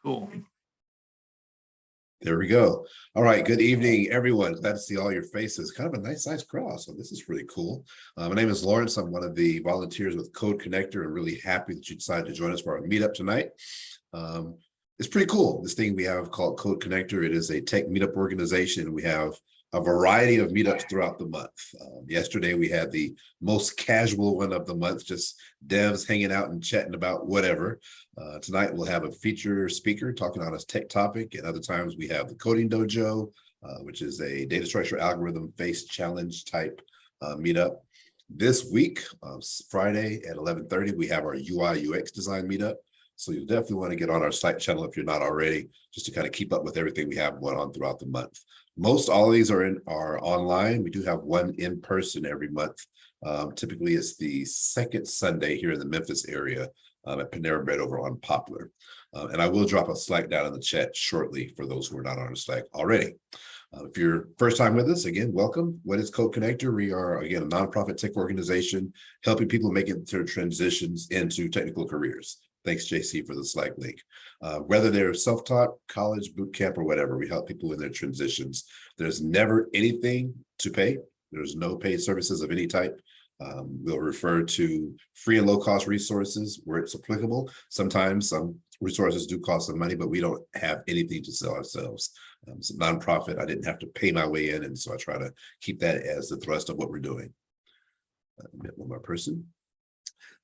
Cool. There we go. All right. Good evening, everyone. Glad to see all your faces. Kind of a nice sized crowd. So this is really cool. My name is Lawrence. I'm one of the volunteers with Code Connector. I'm really happy that you decided to join us for our meetup tonight. It's pretty cool. This thing we have called Code Connector. It is a tech meetup organization. We have a variety of meetups throughout the month. Yesterday, we had the most casual one of the month, just devs hanging out and chatting about whatever. Tonight, we'll have a feature speaker talking on a tech topic. And other times, we have the Coding Dojo, which is a data structure algorithm face challenge type meetup. This week, Friday at 11:30, we have our UI UX design meetup. So you'll definitely want to get on our Slack channel if you're not already, just to kind of keep up with everything we have going on throughout the month. Most all of these are online. We do have one in person every month. Typically, it's the second Sunday here in the Memphis area at Panera Bread over on Poplar. And I will drop a Slack down in the chat shortly for those who are not on our Slack already. If you're first time with us, again, welcome. What is Code Connector? We are, again, a nonprofit tech organization helping people make it their transitions into technical careers. Thanks, JC, for the Slack link. Whether they're self-taught, college, boot camp, or whatever, we help people in their transitions. There's never anything to pay. There's no paid services of any type. We'll refer to free and low-cost resources where it's applicable. Sometimes some resources do cost some money, but we don't have anything to sell ourselves. It's a nonprofit. I didn't have to pay my way in, and so I try to keep that as the thrust of what we're doing. One more person.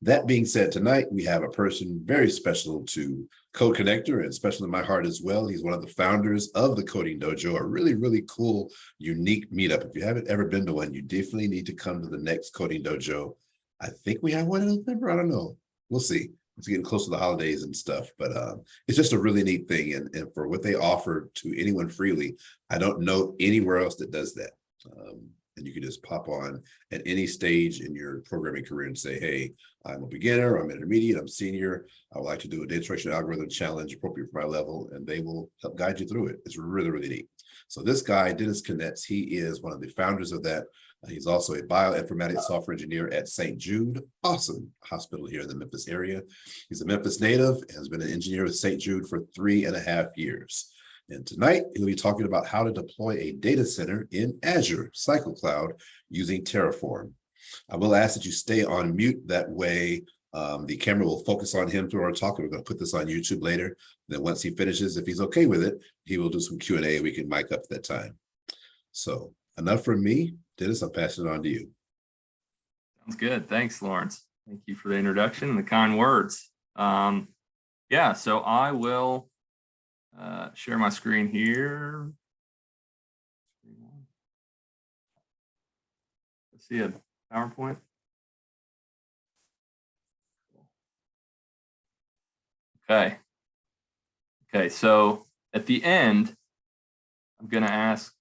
That being said, tonight we have a person very special to Code Connector and special in my heart as well. He's one of the founders of the Coding Dojo, a really, really cool, unique meetup. If you haven't ever been to one, you definitely need to come to the next Coding Dojo. I think we have one in November. I don't know. We'll see. It's getting close to the holidays and stuff, but it's just a really neat thing. And for what they offer to anyone freely, I don't know anywhere else that does that. And you can just pop on at any stage in your programming career and say, hey, I'm a beginner, I'm intermediate, I'm senior, I would like to do a data structure algorithm challenge appropriate for my level, and they will help guide you through it. It's really, really neat. So this guy, Dennis Kennetz, he is one of the founders of that. He's also a bioinformatics software engineer at St. Jude, awesome hospital here in the Memphis area. He's a Memphis native and has been an engineer with St. Jude for 3.5 years. And tonight, he'll be talking about how to deploy a data center in Azure Cycle Cloud using Terraform. I will ask that you stay on mute. That way, the camera will focus on him through our talk. We're going to put this on YouTube later. Then once he finishes, if he's okay with it, he will do some Q&A. We can mic up at that time. So enough from me. Dennis, I'll pass it on to you. Sounds good. Thanks, Lawrence. Thank you for the introduction and the kind words. Yeah, so I will share my screen here. Let's see a PowerPoint. Okay, so at the end, I'm going to ask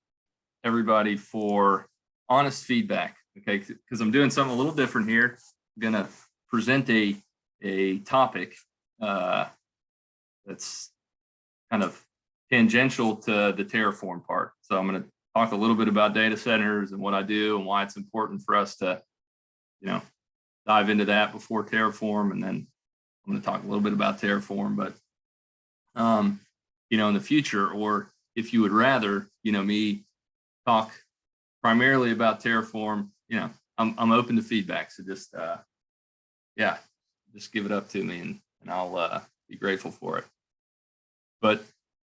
everybody for honest feedback, okay, because I'm doing something a little different here. I'm going to present a topic that's kind of tangential to the Terraform part. So I'm going to talk a little bit about data centers and what I do and why it's important for us to, dive into that before Terraform. And then I'm going to talk a little bit about Terraform, but, in the future, or if you would rather, me talk primarily about Terraform, I'm open to feedback. So just give it up to me and I'll be grateful for it. But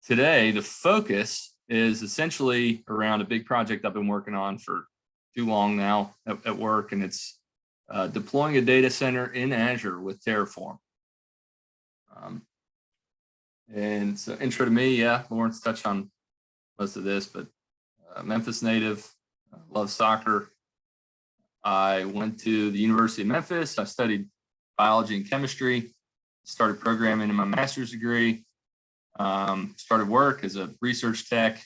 today, the focus is essentially around a big project I've been working on for too long now at work, and it's deploying a data center in Azure with Terraform. And so intro to me, Lawrence touched on most of this, but Memphis native, love soccer. I went to the University of Memphis. I studied biology and chemistry, started programming in my master's degree. Started work as a research tech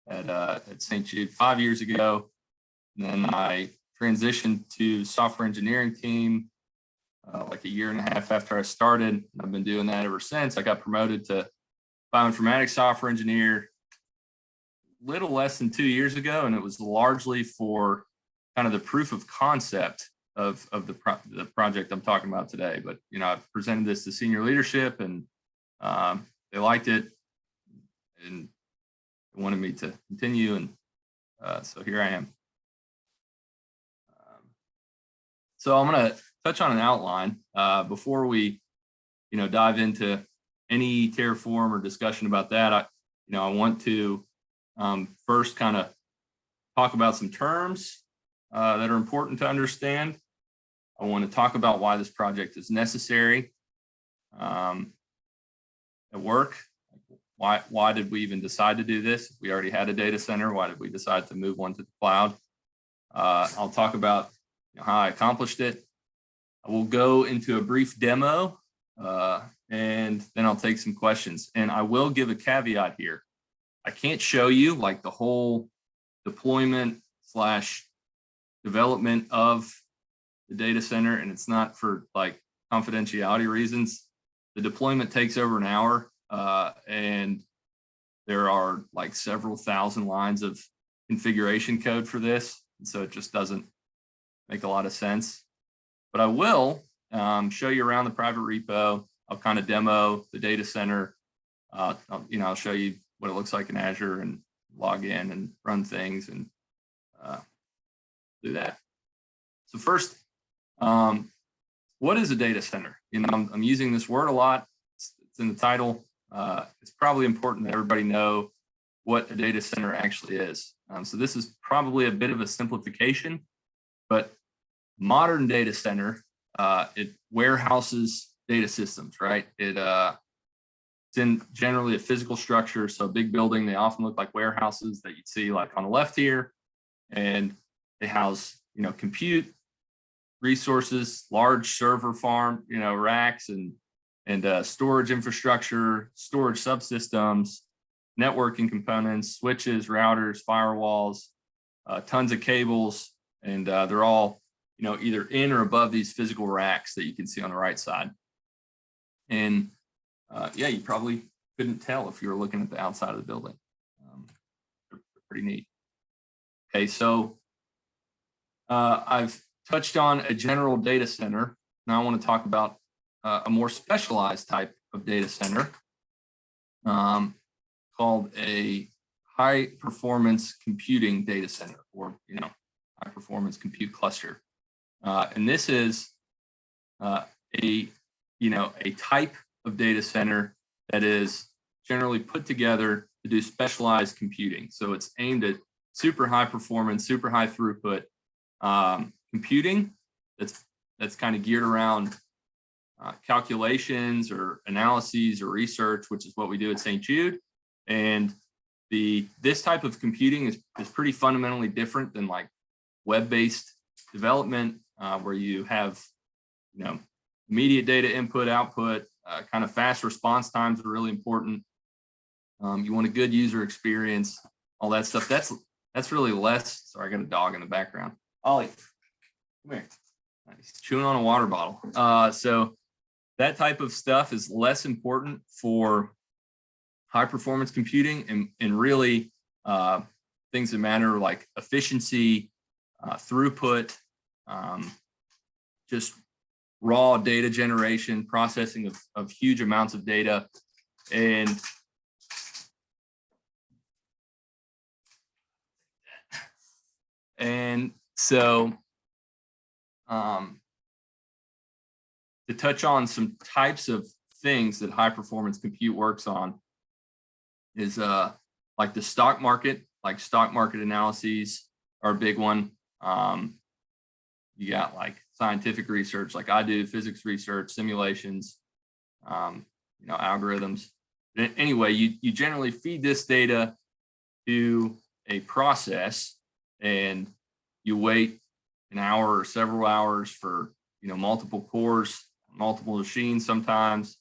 at St. Jude 5 years ago. And then I transitioned to software engineering team like 1.5 years after I started. I've been doing that ever since. I got promoted to bioinformatics software engineer little less than 2 years ago, and it was largely for kind of the proof of concept of the project I'm talking about today. But I've presented this to senior leadership, and they liked it and they wanted me to continue. And so here I am. So I'm going to touch on an outline before we, dive into any Terraform or discussion about that. I want to first kind of talk about some terms that are important to understand. I want to talk about why this project is necessary at work. Why did we even decide to do this? If we already had a data center, why did we decide to move one to the cloud? I'll talk about how I accomplished it. I will go into a brief demo and then I'll take some questions. And I will give a caveat here. I can't show you like the whole deployment / development of the data center, and it's not for like confidentiality reasons. The deployment takes over an hour and there are like several thousand lines of configuration code for this. And so it just doesn't make a lot of sense. But I will show you around the private repo. I'll kind of demo the data center. I'll show you what it looks like in Azure and log in and run things and do that. So first, what is a data center? I'm using this word a lot. It's in the title. It's probably important that everybody know what a data center actually is. So this is probably a bit of a simplification, but modern data center, it warehouses data systems, right? It's in generally a physical structure. So a big building, they often look like warehouses that you'd see like on the left here. And they house, compute resources, large server farm, racks and storage infrastructure, storage subsystems, networking components, switches, routers, firewalls, tons of cables, and they're all, either in or above these physical racks that you can see on the right side. And you probably couldn't tell if you were looking at the outside of the building. They're pretty neat. Okay, so I've touched on a general data center. Now I want to talk about a more specialized type of data center called a high performance computing data center, or high performance compute cluster. And this is a type of data center that is generally put together to do specialized computing. So it's aimed at super high performance, super high throughput computing that's kind of geared around calculations or analyses or research, which is what we do at St. Jude. And this type of computing is pretty fundamentally different than like web-based development, where you have immediate data input, output, kind of fast response times are really important. You want a good user experience, all that stuff. That's really less. Sorry, I got a dog in the background. Ollie, come here. He's chewing on a water bottle. So that type of stuff is less important for high performance computing, and really things that matter like efficiency, throughput, just raw data generation, processing of huge amounts of data. And so to touch on some types of things that high performance compute works on is like the stock market, like stock market analyses are a big one. You got like scientific research, like I do, physics research, simulations, algorithms. But anyway, you generally feed this data to a process and you wait an hour or several hours for multiple cores, multiple machines sometimes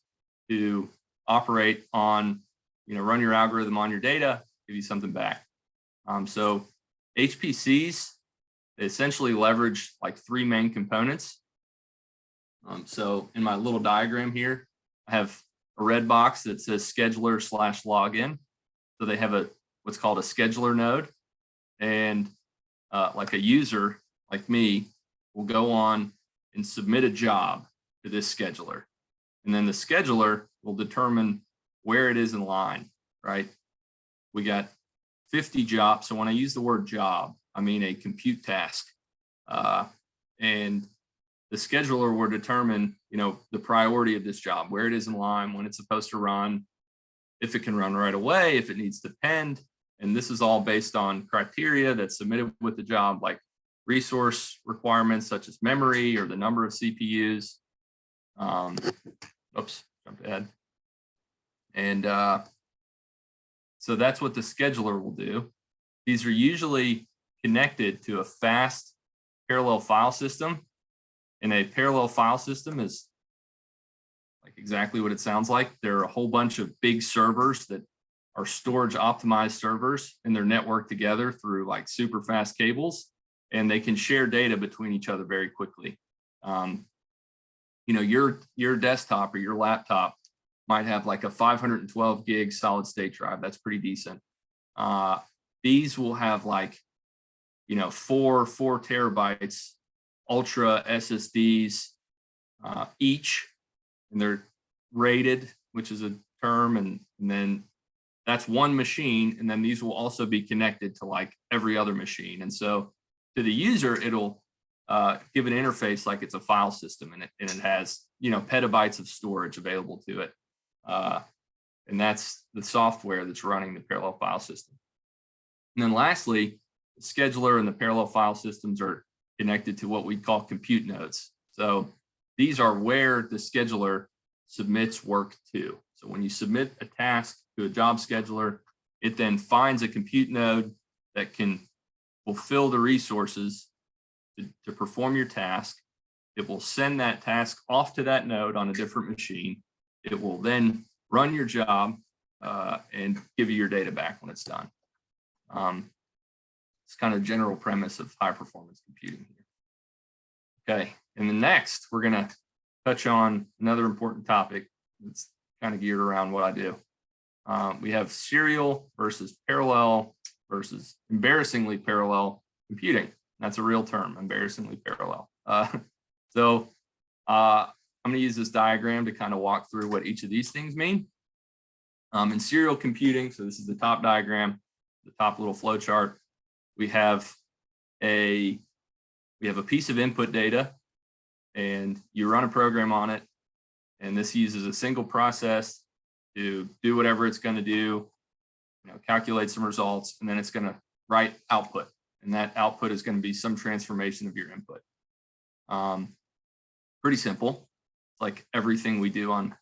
to operate on, run your algorithm on your data, give you something back. So HPCs essentially leverage like three main components. So in my little diagram here, I have a red box that says scheduler / login. So they have what's called a scheduler node, and like a user like me will go on and submit a job to this scheduler. And then the scheduler will determine where it is in line, right? We got 50 jobs. So when I use the word job, I mean a compute task. And the scheduler will determine, the priority of this job, where it is in line, when it's supposed to run, if it can run right away, if it needs to pend. And this is all based on criteria that's submitted with the job, like resource requirements such as memory or the number of CPUs. Oops, jumped ahead. And so that's what the scheduler will do. These are usually connected to a fast parallel file system. And a parallel file system is like exactly what it sounds like. There are a whole bunch of big servers that are storage optimized servers, and they're networked together through like super fast cables, and they can share data between each other very quickly. Your desktop or your laptop might have like a 512 gig solid state drive. That's pretty decent. These will have like, 4 terabytes ultra SSDs each, and they're rated, which is a term, and then that's one machine, and then these will also be connected to like every other machine. And so to the user, it'll give an interface like it's a file system, and it has petabytes of storage available to it, and that's the software that's running the parallel file system. And then lastly, the scheduler and the parallel file systems are connected to what we call compute nodes. So these are where the scheduler submits work to. So when you submit a task to a job scheduler, it then finds a compute node that can fulfill the resources to perform your task. It will send that task off to that node on a different machine. It will then run your job and give you your data back when it's done. It's kind of general premise of high performance computing here. Okay, and then next we're going to touch on another important topic that's kind of geared around what I do. We have serial versus parallel versus embarrassingly parallel computing. That's a real term, embarrassingly parallel. So I'm going to use this diagram to kind of walk through what each of these things mean. In serial computing, so this is the top diagram, the top little flow chart. We have a piece of input data, and you run a program on it, and this uses a single process to do whatever it's going to do, calculate some results, and then it's going to write output, and that output is going to be some transformation of your input. Pretty simple. It's like everything we do on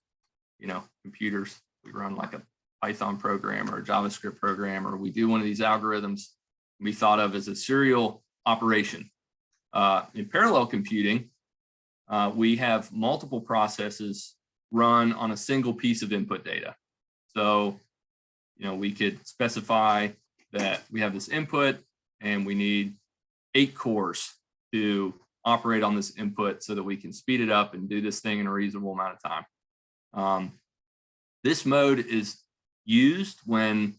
computers. We run like a Python program or a JavaScript program, or we do one of these algorithms we thought of as a serial operation. In parallel computing, we have multiple processes run on a single piece of input data. So, we could specify that we have this input and we need 8 cores to operate on this input so that we can speed it up and do this thing in a reasonable amount of time. This mode is used when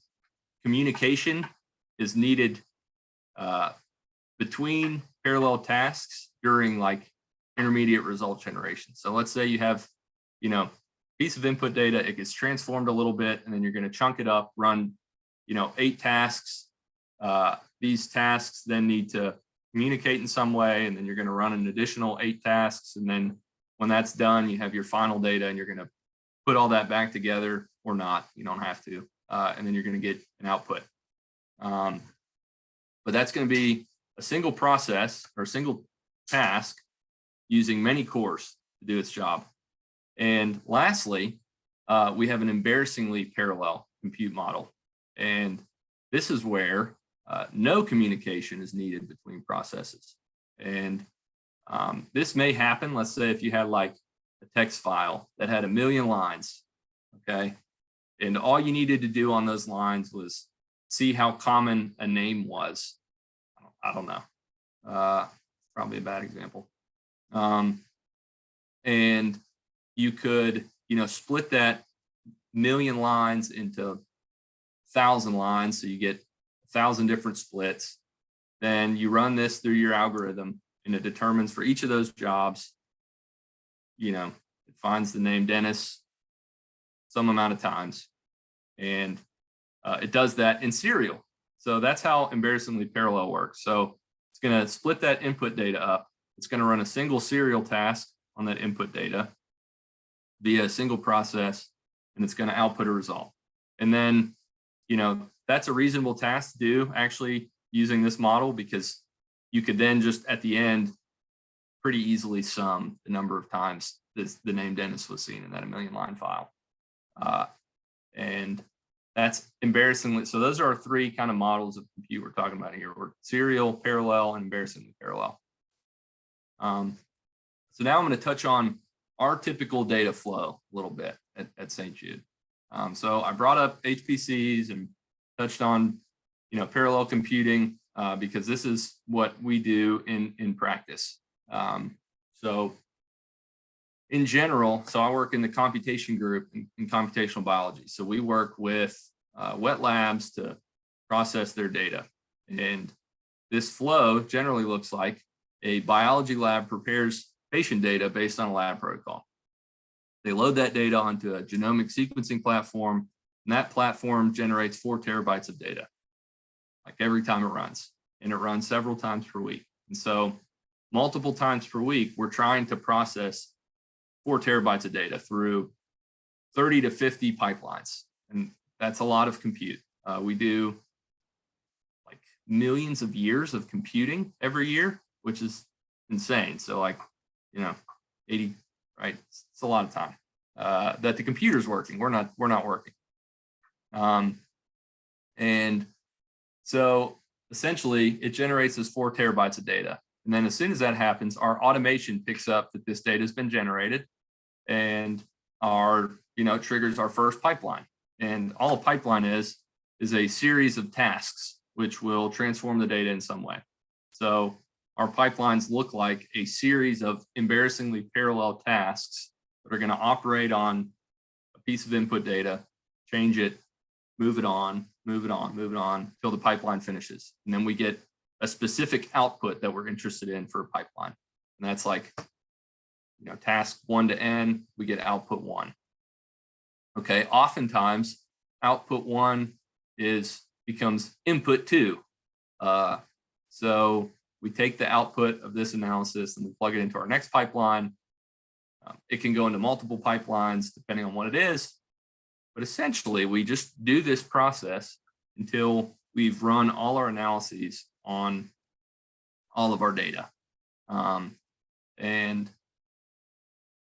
communication is needed between parallel tasks during like intermediate result generation. So let's say you have, piece of input data, it gets transformed a little bit, and then you're going to chunk it up, run, 8 tasks. These tasks then need to communicate in some way, and then you're going to run an additional 8 tasks. And then when that's done, you have your final data, and you're going to put all that back together, or not, you don't have to. And then you're going to get an output. But that's going to be a single process or a single task using many cores to do its job. And lastly, we have an embarrassingly parallel compute model. And this is where no communication is needed between processes. And this may happen, let's say if you had like a text file that had 1 million lines, okay? And all you needed to do on those lines was see how common a name was. I don't know, probably a bad example. And you could, split that 1 million lines into 1,000 lines. So you get 1,000 different splits. Then you run this through your algorithm, and it determines for each of those jobs, it finds the name Dennis some amount of times. And it does that in serial. So that's how embarrassingly parallel works. So it's going to split that input data up. It's going to run a single serial task on that input data via a single process, and it's going to output a result. And then, that's a reasonable task to do actually using this model, because you could then just at the end pretty easily sum the number of times the name Dennis was seen in that 1 million line file. And that's embarrassingly, so those are our three kind of models of compute we're talking about here. We're serial, parallel, and embarrassingly parallel. So now I'm going to touch on our typical data flow a little bit at St. Jude. So I brought up HPCs and touched on, parallel computing because this is what we do in practice. So in general, so I work in the computation group in computational biology. So we work with wet labs to process their data. And this flow generally looks like a biology lab prepares patient data based on a lab protocol. They load that data onto a genomic sequencing platform, and that platform generates 4 terabytes of data, like every time it runs. And it runs several times per week. And so multiple times per week, we're trying to process 4 terabytes of data through 30 to 50 pipelines. And that's a lot of compute. We do like millions of years of computing every year, which is insane. So 80, right? It's a lot of time that the computer's working. We're not working. And so essentially it generates this 4 terabytes of data. And then as soon as that happens, our automation picks up that this data has been generated, and triggers our first pipeline. And all a pipeline is a series of tasks which will transform the data in some way. So our pipelines look like a series of embarrassingly parallel tasks that are going to operate on a piece of input data, change it, move it on until the pipeline finishes. And then we get a specific output that we're interested in for a pipeline. And that's like, task 1 to n, we get output 1. Okay, oftentimes output 1 becomes input 2. So we take the output of this analysis and we plug it into our next pipeline. It can go into multiple pipelines depending on what it is. But essentially, we just do this process until we've run all our analyses on all of our data. And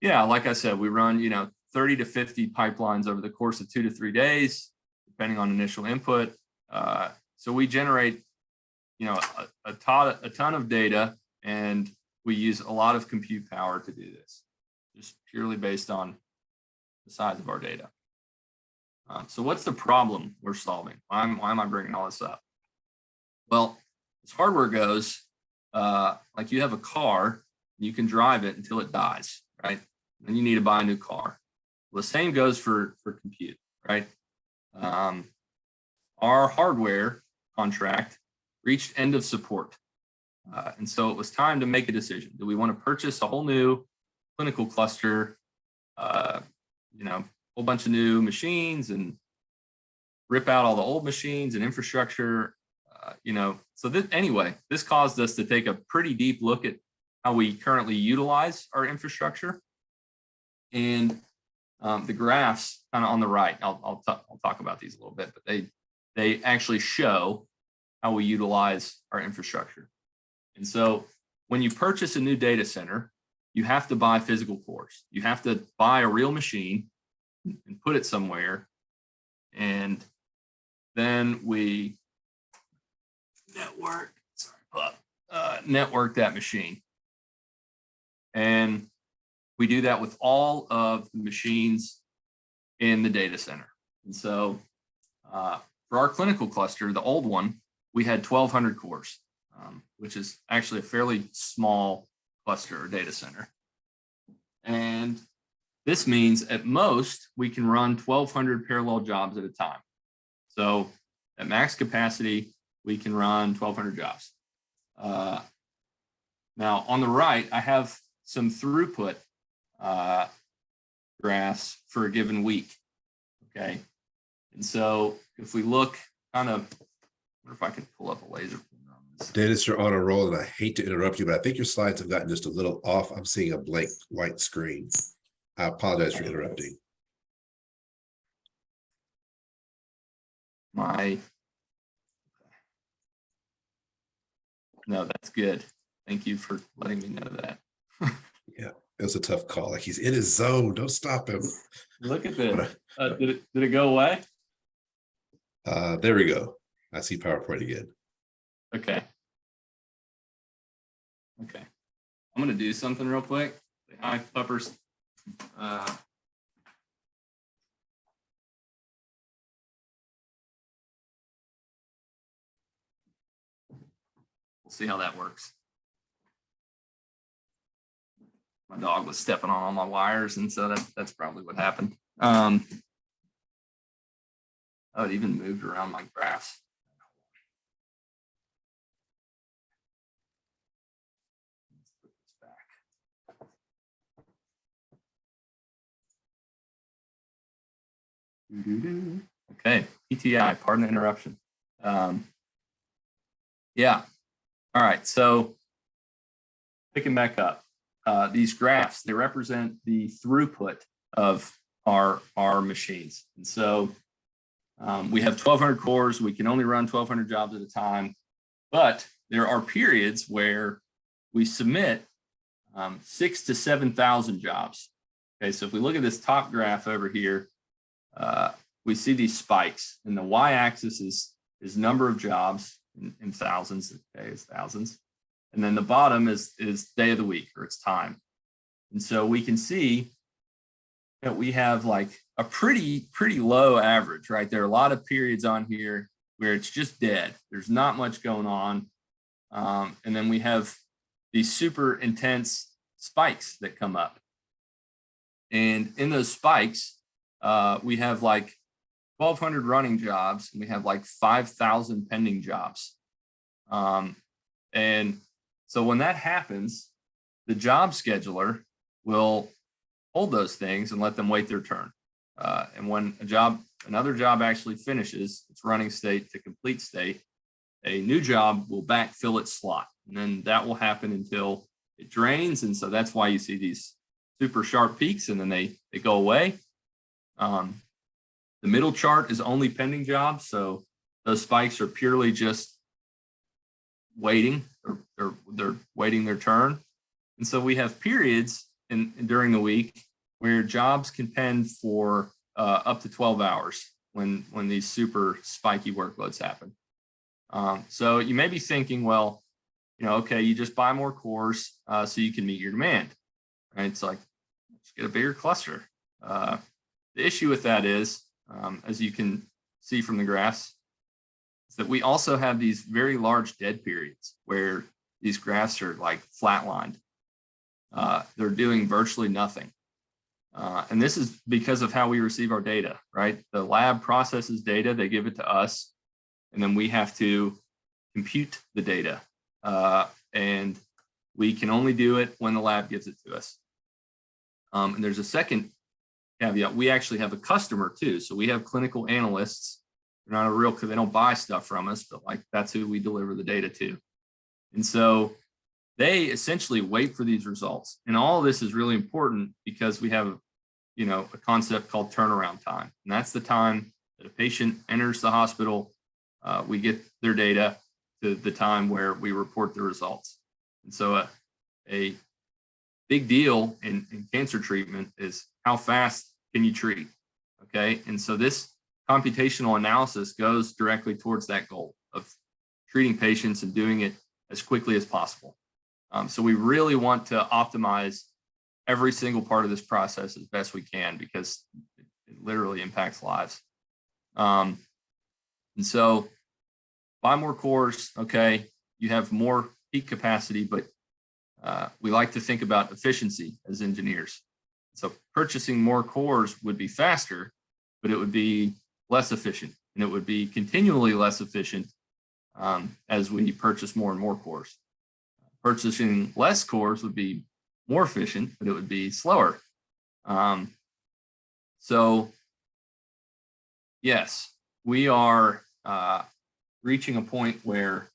yeah, like I said, we run, 30 to 50 pipelines over the course of 2 to 3 days, depending on initial input. So we generate, a ton of data, and we use a lot of compute power to do this, just purely based on the size of our data. So what's the problem we're solving? Why am I bringing all this up? Well, as hardware goes, like you have a car, you can drive it until it dies, right? Then you need to buy a new car. Well, the same goes for compute, right? Our hardware contract reached end of support. And so it was time to make a decision. Do we want to purchase a whole new clinical cluster, whole bunch of new machines and rip out all the old machines and infrastructure, so this caused us to take a pretty deep look at how we currently utilize our infrastructure. And the graphs kind of on the right, I'll talk about these a little bit, but they actually show how we utilize our infrastructure. And so when you purchase a new data center, you have to buy physical cores. You have to buy a real machine and put it somewhere. And then we network that machine. And we do that with all of the machines in the data center. And so for our clinical cluster, the old one, we had 1,200 cores, which is actually a fairly small cluster or data center. And this means at most, we can run 1,200 parallel jobs at a time. So at max capacity, we can run 1,200 jobs. Now on the right, I have some throughput graphs for a given week, okay? And so if we look kind of, I wonder if I can pull up a laser pointer on this. Dennis, you're on a roll, and I hate to interrupt you, but I think your slides have gotten just a little off. I'm seeing a blank white screen. I apologize for interrupting. No, that's good. Thank you for letting me know that. Yeah, it was a tough call. Like, he's in his zone. Don't stop him. Look at this. Did it go away? There we go. I see PowerPoint again. Okay. I'm gonna do something real quick. Hi, puppers. We'll see how that works. My dog was stepping on all my wires, and so that's probably what happened. Oh, it even moved around my graphs. Let's put this back. Okay, PTI, pardon the interruption. Yeah, all right, so picking back up. These graphs, they represent the throughput of our machines. And so we have 1,200 cores. We can only run 1,200 jobs at a time, but there are periods where we submit 6,000 to 7,000 jobs. Okay, so if we look at this top graph over here, we see these spikes, and the y-axis is number of jobs in thousands. Okay, is thousands. And then the bottom is day of the week, or it's time. And so we can see that we have like a pretty low average, right? There are a lot of periods on here where it's just dead. There's not much going on. And then we have these super intense spikes that come up. And in those spikes, we have like 1,200 running jobs, and we have like 5,000 pending jobs. And so when that happens, the job scheduler will hold those things and let them wait their turn. And when another job actually finishes its running state to complete state, a new job will backfill its slot. And then that will happen until it drains. And so that's why you see these super sharp peaks, and then they go away. The middle chart is only pending jobs. So those spikes are purely just waiting, or they're waiting their turn. And so we have periods during the week where jobs can pend for up to 12 hours when these super spiky workloads happen. So you may be thinking, well, okay, you just buy more cores so you can meet your demand, right? It's like, let's get a bigger cluster. The issue with that is, as you can see from the graphs, is that we also have these very large dead periods where these graphs are like flatlined. They're doing virtually nothing. And this is because of how we receive our data, right? The lab processes data, they give it to us, and then we have to compute the data. And we can only do it when the lab gives it to us. And there's a second caveat. We actually have a customer too. So we have clinical analysts. They're not a real, because they don't buy stuff from us, but like that's who we deliver the data to. And so they essentially wait for these results. And all of this is really important because we have, a concept called turnaround time. And that's the time that a patient enters the hospital, we get their data to the time where we report the results. And so a big deal in cancer treatment is how fast can you treat, okay? And so this computational analysis goes directly towards that goal of treating patients and doing it as quickly as possible. So we really want to optimize every single part of this process as best we can, because it literally impacts lives. And so buy more cores, okay, you have more peak capacity, but we like to think about efficiency as engineers. So purchasing more cores would be faster, but it would be less efficient, and it would be continually less efficient as we purchase more and more cores. Purchasing less cores would be more efficient, but it would be slower. So Yes, we are reaching a point where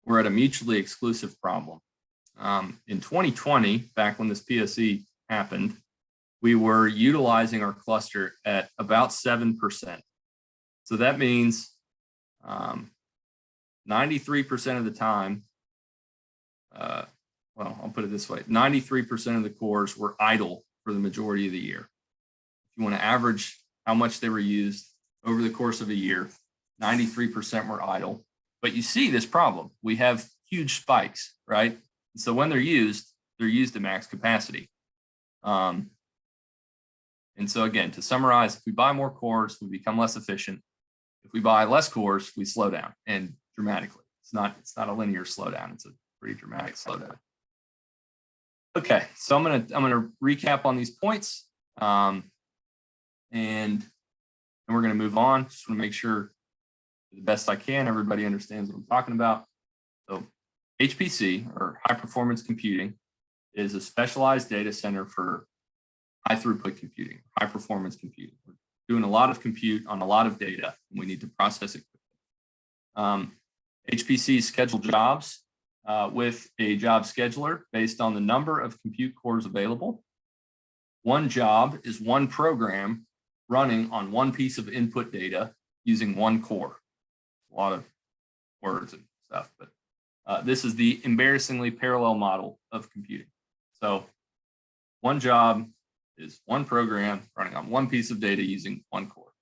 we're at a mutually exclusive problem. In 2020, back when this PSE happened, we were utilizing our cluster at about 7%. So that means 93% of the time, well, I'll put it this way, 93% of the cores were idle for the majority of the year. If you want to average how much they were used over the course of a year, 93% were idle. But you see this problem. We have huge spikes, right? So when they're used at max capacity. And so again, to summarize, if we buy more cores, we become less efficient. If we buy less cores, we slow down, and dramatically. It's not a linear slowdown. It's a pretty dramatic slowdown. Okay, so I'm gonna recap on these points, and we're gonna move on. Just want to make sure the best I can everybody understands what I'm talking about. So HPC, or high performance computing, is a specialized data center for high throughput computing, high performance computing. We're doing a lot of compute on a lot of data, and we need to process it quickly. HPC schedule jobs with a job scheduler based on the number of compute cores available. One job is one program running on one piece of input data using one core. A lot of words and stuff, but this is the embarrassingly parallel model of computing. So one job is one program running on one piece of data using one core.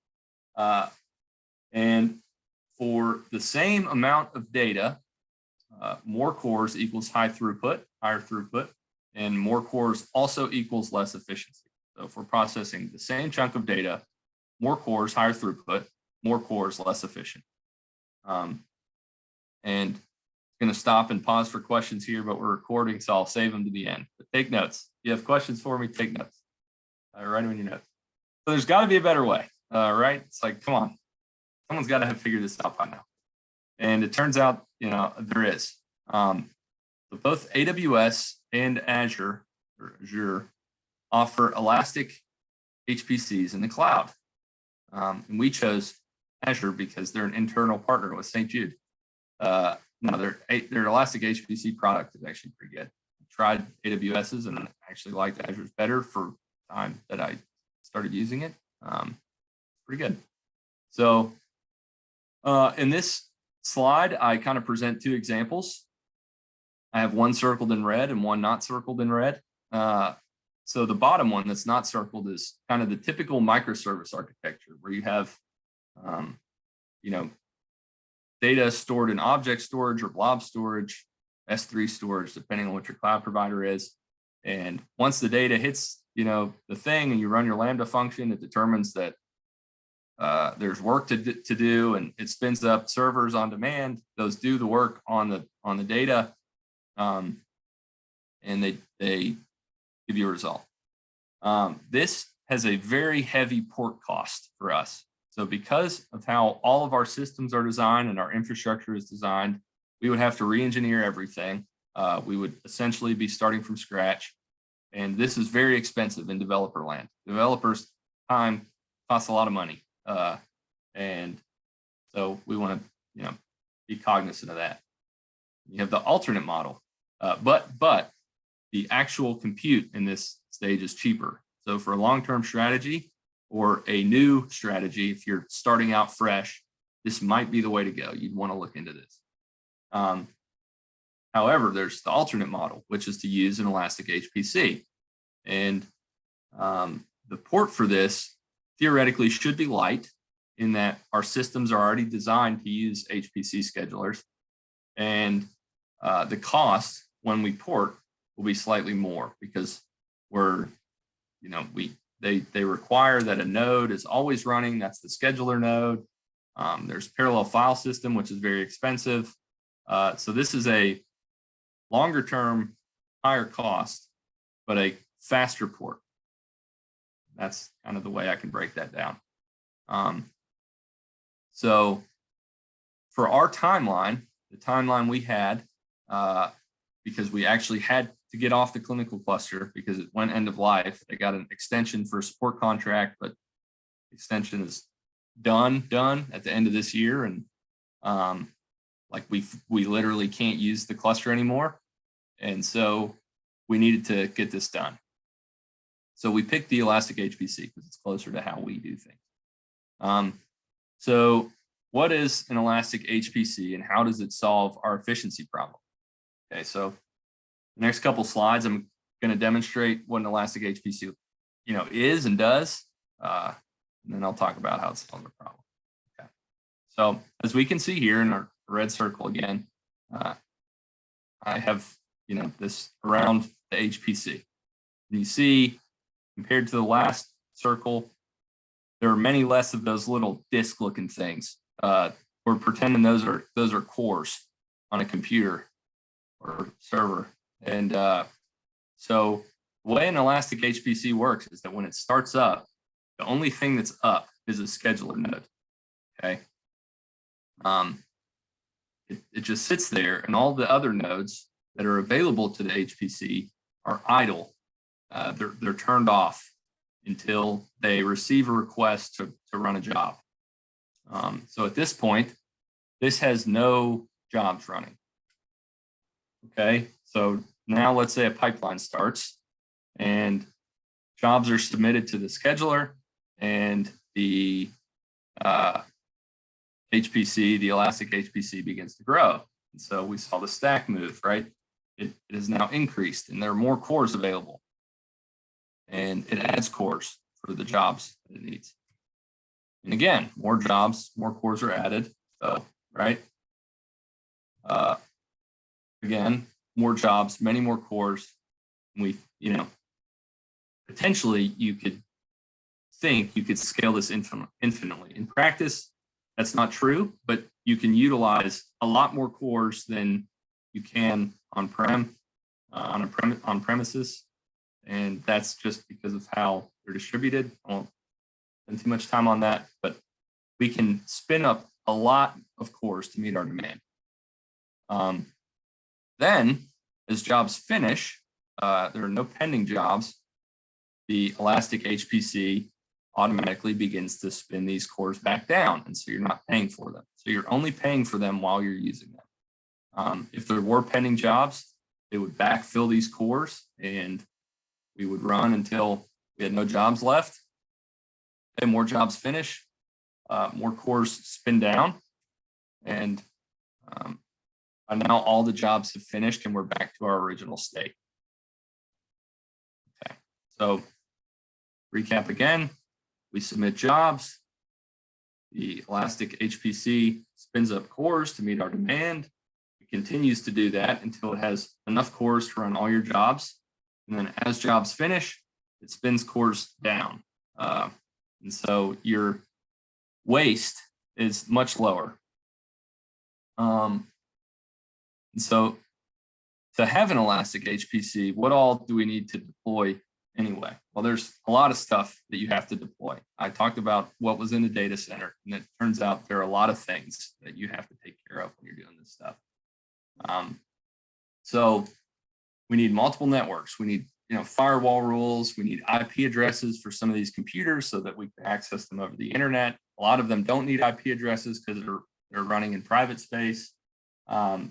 And for the same amount of data, more cores equals higher throughput, and more cores also equals less efficiency. So if we're processing the same chunk of data, more cores, higher throughput, more cores, less efficient. And I'm going to stop and pause for questions here, but we're recording, so I'll save them to the end. But take notes. If you have questions for me, take notes. Write them in your notes. So there's got to be a better way, right? It's like, come on, someone's got to have figured this out by now. And it turns out, there is. So both AWS and Azure offer elastic HPCs in the cloud. And we chose Azure because they're an internal partner with St. Jude. No, their elastic HPC product is actually pretty good. I tried AWS's and I actually liked Azure's better for the time that I started using it. Pretty good. So in this slide, I kind of present two examples. I have one circled in red and one not circled in red. So the bottom one that's not circled is kind of the typical microservice architecture where you have, data stored in object storage or blob storage, S3 storage, depending on what your cloud provider is. And once the data hits, the thing and you run your Lambda function, it determines that there's work to do, and it spins up servers on demand. Those do the work on the data, and they give you a result. This has a very heavy port cost for us. So because of how all of our systems are designed and our infrastructure is designed, we would have to re-engineer everything. We would essentially be starting from scratch. And this is very expensive in developer land. Developers' time costs a lot of money. And so we want to, be cognizant of that. You have the alternate model, but the actual compute in this stage is cheaper. So for a long-term strategy or a new strategy, if you're starting out fresh, this might be the way to go. You'd want to look into this. However, there's the alternate model, which is to use an elastic HPC. And the port for this theoretically should be light in that our systems are already designed to use HPC schedulers. And the cost when we port will be slightly more because they require that a node is always running. That's the scheduler node. There's parallel file system, which is very expensive. So this is a longer term, higher cost, but a faster port. That's kind of the way I can break that down. So for our timeline, the timeline we had, because we actually had to get off the clinical cluster because it went end of life. They got an extension for a support contract, but extension is done at the end of this year, and like we literally can't use the cluster anymore, and so we needed to get this done. So we picked the Elastic HPC because it's closer to how we do things. So what is an Elastic HPC and how does it solve our efficiency problem? Okay, so the next couple slides, I'm going to demonstrate what an Elastic HPC, is and does, and then I'll talk about how it solves the problem. Okay, so as we can see here in our red circle again, I have this around the HPC. And you see, compared to the last circle, there are many less of those little disk-looking things. We're pretending those are cores on a computer or server. And so the way an Elastic HPC works is that when it starts up, the only thing that's up is a scheduler node. Okay. It just sits there, and all the other nodes that are available to the HPC are idle. They're turned off until they receive a request to run a job. So at this point, this has no jobs running. Okay, so now let's say a pipeline starts and jobs are submitted to the scheduler, and the HPC, the Elastic HPC, begins to grow. And so we saw the stack move, right? It is now increased, and there are more cores available. And it adds cores for the jobs that it needs. And again, more jobs, more cores are added. So, right? Again, more jobs, many more cores. We, potentially you could think you could scale this infinitely. In practice, that's not true, but you can utilize a lot more cores than you can on-prem, on premises. And that's just because of how they're distributed. I won't spend too much time on that, but we can spin up a lot of cores to meet our demand. Then, as jobs finish, there are no pending jobs. The Elastic HPC automatically begins to spin these cores back down, and so you're not paying for them. So you're only paying for them while you're using them. If there were pending jobs, they would backfill these cores, and we would run until we had no jobs left. Then more jobs finish, more cores spin down, and by now all the jobs have finished and we're back to our original state. Okay, so recap again, we submit jobs, the Elastic HPC spins up cores to meet our demand. It continues to do that until it has enough cores to run all your jobs. And then as jobs finish, it spins cores down. And so your waste is much lower. And so to have an Elastic HPC, what all do we need to deploy anyway? Well, there's a lot of stuff that you have to deploy. I talked about what was in the data center, and it turns out there are a lot of things that you have to take care of when you're doing this stuff. So we need multiple networks. We need firewall rules. We need IP addresses for some of these computers so that we can access them over the internet. A lot of them don't need IP addresses because they're running in private space.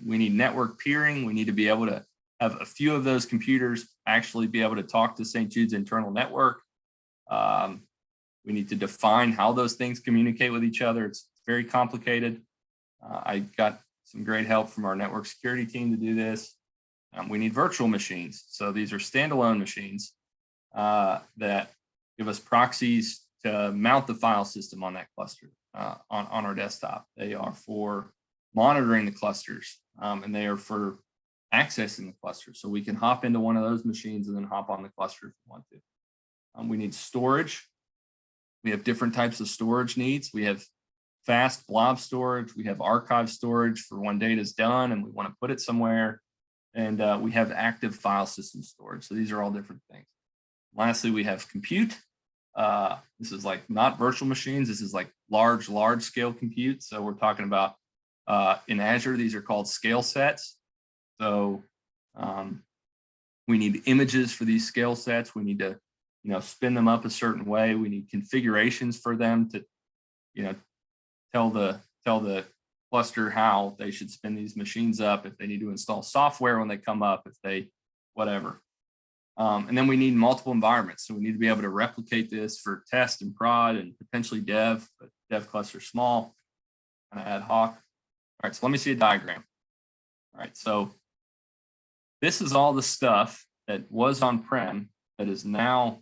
We need network peering. We need to be able to have a few of those computers actually be able to talk to St. Jude's internal network. We need to define how those things communicate with each other. It's very complicated. I got some great help from our network security team to do this. We need virtual machines. So these are standalone machines that give us proxies to mount the file system on that cluster on our desktop. They are for monitoring the clusters, and they are for accessing the cluster. So we can hop into one of those machines and then hop on the cluster if we want to. We need storage. We have different types of storage needs. We have fast blob storage. We have archive storage for when data is done and we want to put it somewhere. And we have active file system storage. So these are all different things. Lastly, we have compute. This is like not virtual machines. This is like large scale compute. So we're talking about in Azure, these are called scale sets. So we need images for these scale sets. We need to spin them up a certain way. We need configurations for them to tell the cluster how they should spin these machines up, if they need to install software when they come up, if they, whatever. And then we need multiple environments. So we need to be able to replicate this for test and prod and potentially dev, but dev cluster small, kind of ad hoc. All right, so let me see a diagram. All right, so this is all the stuff that was on-prem that is now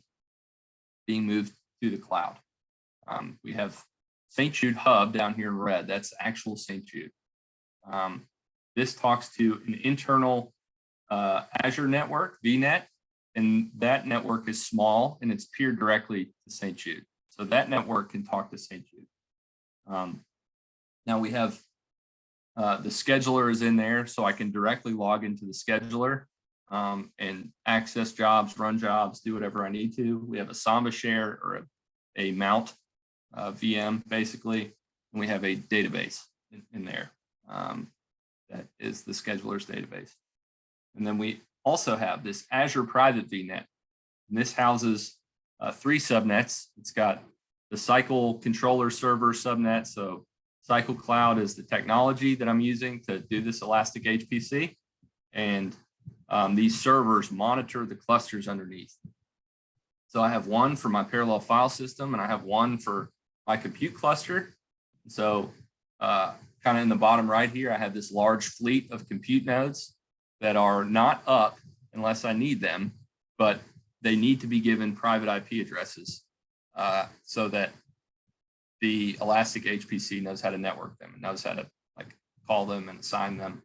being moved to the cloud. We have St. Jude Hub down here in red. That's actual St. Jude. This talks to an internal Azure network, VNet, and that network is small and it's peered directly to St. Jude. So that network can talk to St. Jude. Now we have the scheduler is in there, so I can directly log into the scheduler and access jobs, run jobs, do whatever I need to. We have a Samba share or a mount VM basically, and we have a database in there that is the scheduler's database. And then we also have this Azure private VNet. And this houses 3 subnets. It's got the Cycle controller server subnet. So Cycle Cloud is the technology that I'm using to do this elastic HPC. And these servers monitor the clusters underneath. So I have one for my parallel file system, and I have one for my compute cluster. So kind of in the bottom right here, I have this large fleet of compute nodes that are not up unless I need them, but they need to be given private IP addresses so that the elastic HPC knows how to network them and knows how to like call them and assign them.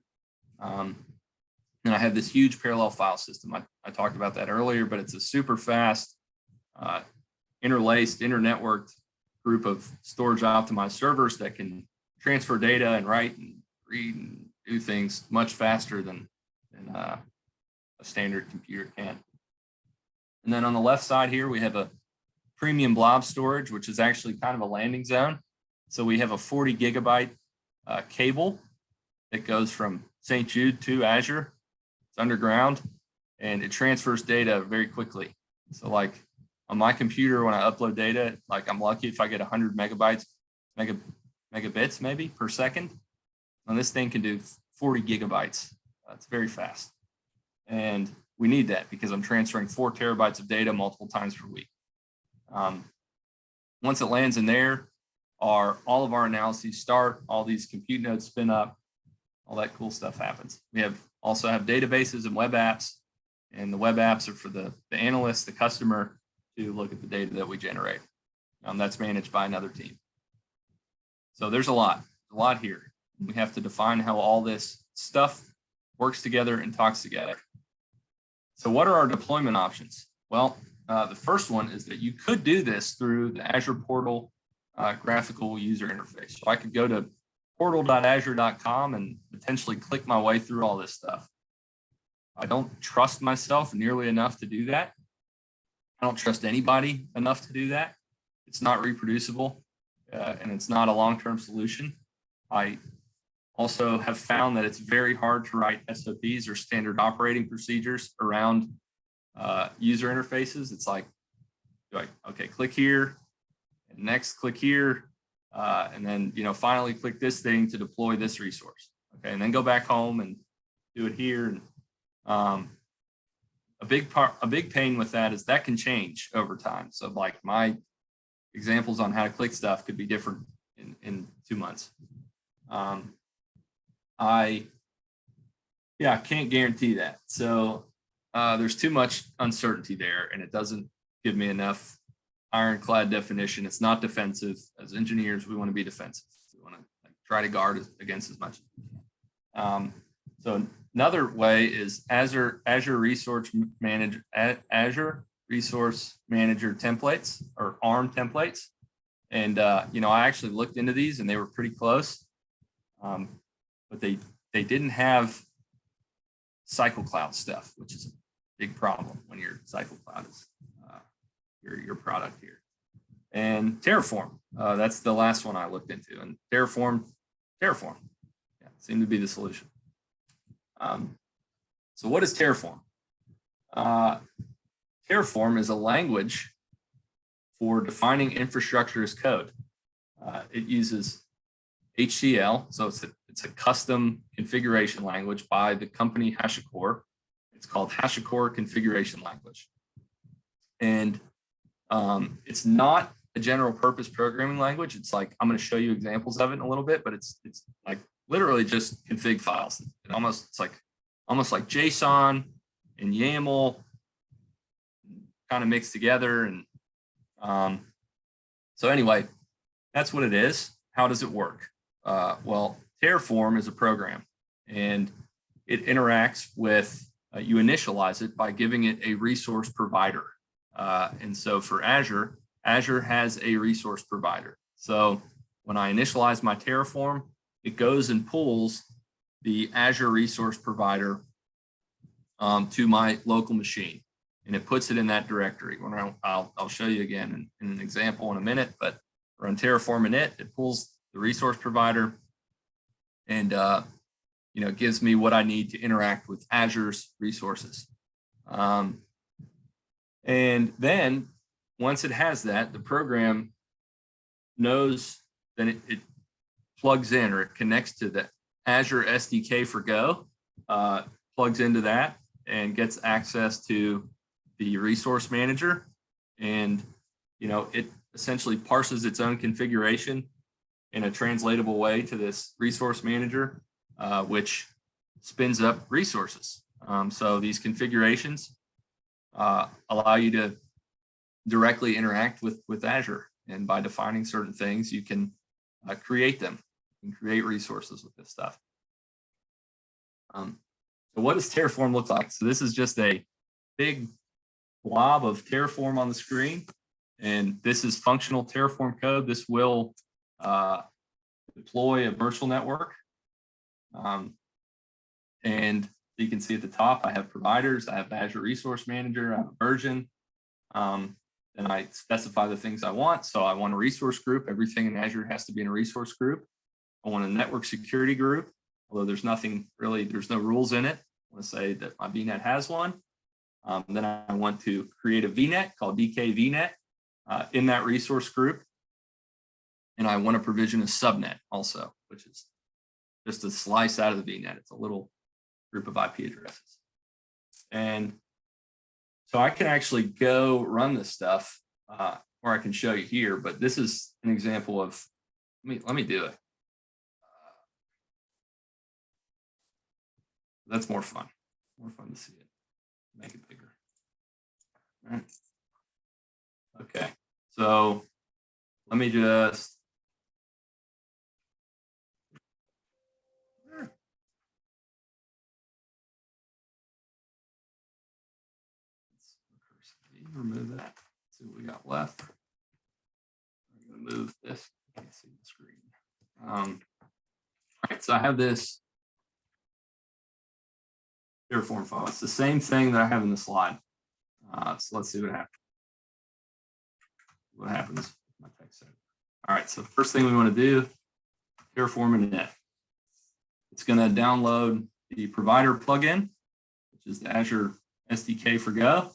And I have this huge parallel file system. I talked about that earlier, but it's a super fast, interlaced, internetworked group of storage optimized servers that can transfer data and write and read and do things much faster than a standard computer can. And then on the left side here, we have a premium blob storage, which is actually kind of a landing zone. So we have a 40 gigabyte cable that goes from St. Jude to Azure. It's underground and it transfers data very quickly. So like on my computer, when I upload data, like I'm lucky if I get 100 megabits maybe per second. And this thing can do 40 gigabytes. It's very fast. And we need that because I'm transferring 4 terabytes of data multiple times per week. Once it lands in there, all of our analyses start, all these compute nodes spin up, all that cool stuff happens. We also have databases and web apps, and the web apps are for the analyst, the customer, to look at the data that we generate. That's managed by another team. So there's a lot here. We have to define how all this stuff works together and talks together. So what are our deployment options? Well, the first one is that you could do this through the Azure portal graphical user interface. So I could go to portal.azure.com and potentially click my way through all this stuff. I don't trust myself nearly enough to do that. I don't trust anybody enough to do that. It's not reproducible and it's not a long-term solution. I also have found that it's very hard to write SOPs or standard operating procedures around user interfaces. It's like, okay, click here, and next click here, and then finally click this thing to deploy this resource. Okay, and then go back home and do it here. And a big pain with that is that can change over time. So like my examples on how to click stuff could be different in 2 months. I can't guarantee that. So there's too much uncertainty there, and it doesn't give me enough ironclad definition. It's not defensive. As engineers, we want to be defensive. We want to try to guard against as much as we can. So another way is Azure Resource Manager templates or ARM templates. And I actually looked into these, and they were pretty close, but they didn't have Cycle Cloud stuff, which is a big problem when your Cycle Cloud is your product here. And Terraform, that's the last one I looked into. And Terraform, seemed to be the solution. So what is Terraform? Terraform is a language for defining infrastructure as code. It uses HCL, so it's a custom configuration language by the company HashiCorp. It's called HashiCorp Configuration Language. And it's not a general purpose programming language. It's like, I'm going to show you examples of it in a little bit, but it's like literally just config files. It's almost like JSON and YAML kind of mixed together. And so anyway, that's what it is. How does it work? Well, Terraform is a program, and it interacts with, you initialize it by giving it a resource provider. And so for Azure, Azure has a resource provider. So when I initialize my Terraform, it goes and pulls the Azure resource provider to my local machine, and it puts it in that directory. When I'll show you again in an example in a minute, but run Terraform init, it pulls the resource provider and gives me what I need to interact with Azure's resources. And then once it has that, the program knows that it plugs in, or it connects to the Azure SDK for Go, plugs into that and gets access to the resource manager. And, it essentially parses its own configuration in a translatable way to this resource manager, which spins up resources. So these configurations allow you to directly interact with Azure. And by defining certain things, you can create them and create resources with this stuff. So what does Terraform look like? So this is just a big blob of Terraform on the screen. And this is functional Terraform code. This will deploy a virtual network. And you can see at the top, I have providers, I have Azure Resource Manager, I have a version. And I specify the things I want. So I want a resource group. Everything in Azure has to be in a resource group. I want a network security group, although there's nothing really, there's no rules in it. I want to say that my VNet has one. Then I want to create a VNet called DK VNet in that resource group. And I want to provision a subnet also, which is just a slice out of the VNet. It's a little group of IP addresses. And so I can actually go run this stuff, or I can show you here, but this is an example of, let me do it. That's more fun to see it, make it bigger. All right. Okay, so let me just, remove that. Let's see what we got left. I'm gonna move this. I can't see the screen. All right, so I have this Terraform file. It's the same thing that I have in the slide. So let's see what happens. What happens with my text set. All right, so first thing we want to do, Terraform init. It's going to download the provider plugin, which is the Azure SDK for Go.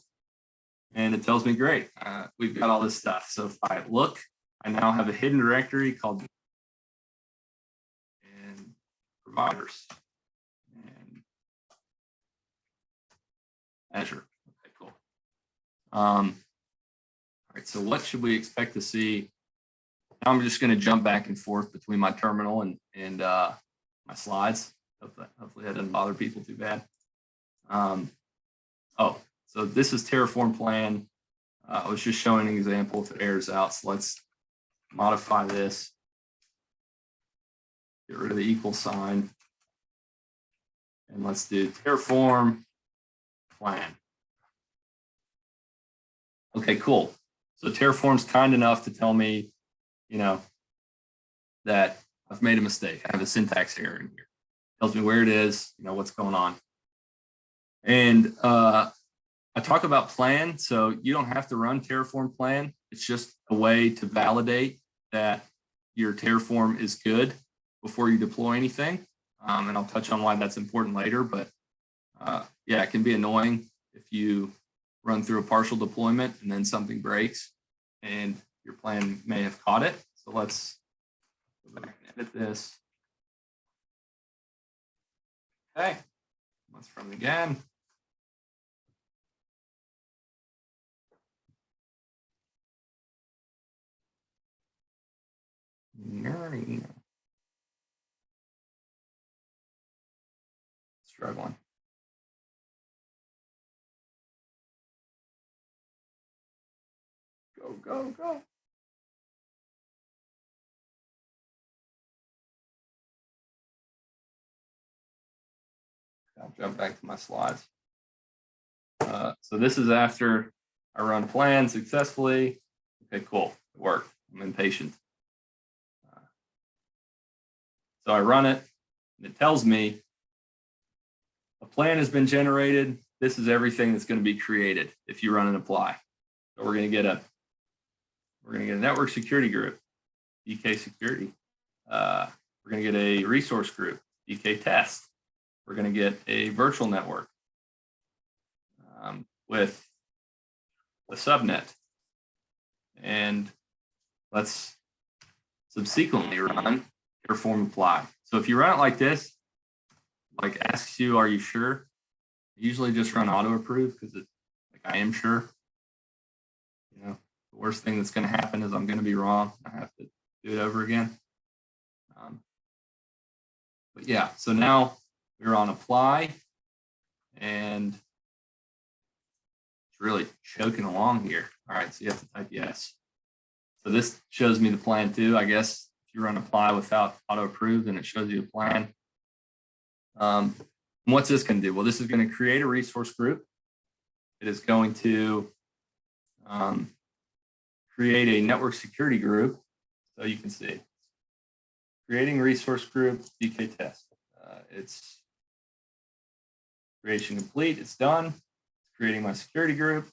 And it tells me, great, we've got all this stuff. So if I look, I now have a hidden directory called and providers and Azure. Okay, cool. All right, so what should we expect to see? Now I'm just going to jump back and forth between my terminal and my slides. Hopefully that doesn't bother people too bad. So this is Terraform plan. I was just showing an example if it errors out. So let's modify this. Get rid of the equal sign. And let's do Terraform plan. Okay, cool. So Terraform's kind enough to tell me, that I've made a mistake. I have a syntax error in here. Tells me where it is, what's going on. And I talk about plan, so you don't have to run Terraform plan. It's just a way to validate that your Terraform is good before you deploy anything. And I'll touch on why that's important later, but yeah, it can be annoying if you run through a partial deployment and then something breaks and your plan may have caught it. So let's edit this. Okay, let's run it again. Struggling. Go, go, go. I'll jump back to my slides. So this is after I run plan successfully. Okay, cool, it worked. I'm impatient. So I run it, and it tells me a plan has been generated. This is everything that's going to be created if you run and apply. So we're going to get a network security group, DK security. We're going to get a resource group, DK test. We're going to get a virtual network with a subnet. And let's subsequently run Terraform apply. So if you run it like this, like asks you, are you sure? I usually just run auto approve because it's like I am sure. You know, the worst thing that's going to happen is I'm going to be wrong. I have to do it over again. But yeah, so now we're on apply, and it's really choking along here. All right, so you have to type yes. So this shows me the plan too. I guess if you run apply without auto approve, then it shows you a plan. And what's this going to do? Well, this is going to create a resource group. It is going to create a network security group. So you can see creating resource group, DK test. It's creation complete. It's done. It's creating my security group.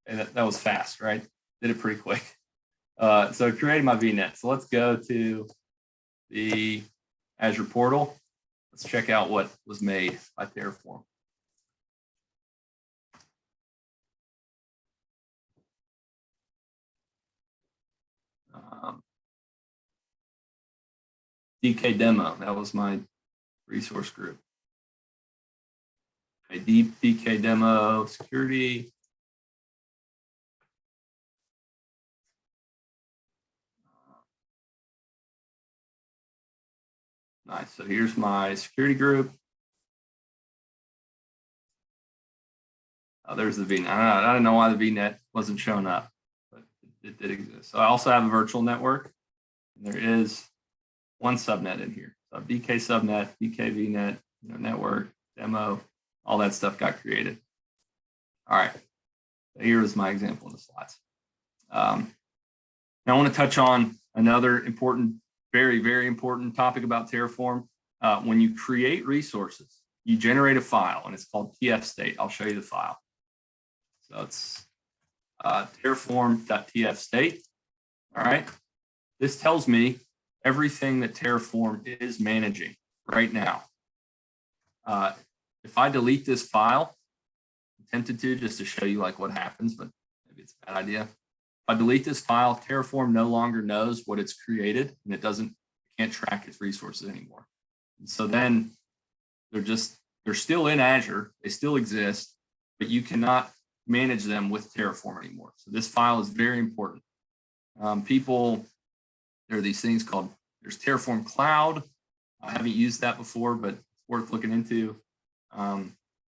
And that was fast, right? Did it pretty quick. So creating my VNet. So let's go to the Azure portal. Let's check out what was made by Terraform. DK demo, that was my resource group. Okay, DK demo security. Nice, so here's my security group. Oh, there's the VNet. I don't know why the VNet wasn't showing up, but it did exist. So I also have a virtual network. And there is one subnet in here. So DK subnet, DK VNet, network, demo, all that stuff got created. All right, so here is my example in the slides. Now I want to touch on another important, very, very important topic about Terraform. When you create resources, you generate a file, and it's called TF state. I'll show you the file. So it's terraform.tf state. All right. This tells me everything that Terraform is managing right now. If I delete this file, I'm tempted to just to show you like what happens, but maybe it's a bad idea. If I delete this file, Terraform no longer knows what it's created, and it can't track its resources anymore. And so then they're still in Azure, they still exist, but you cannot manage them with Terraform anymore. So this file is very important. There are these things called, there's Terraform Cloud. I haven't used that before, but it's worth looking into.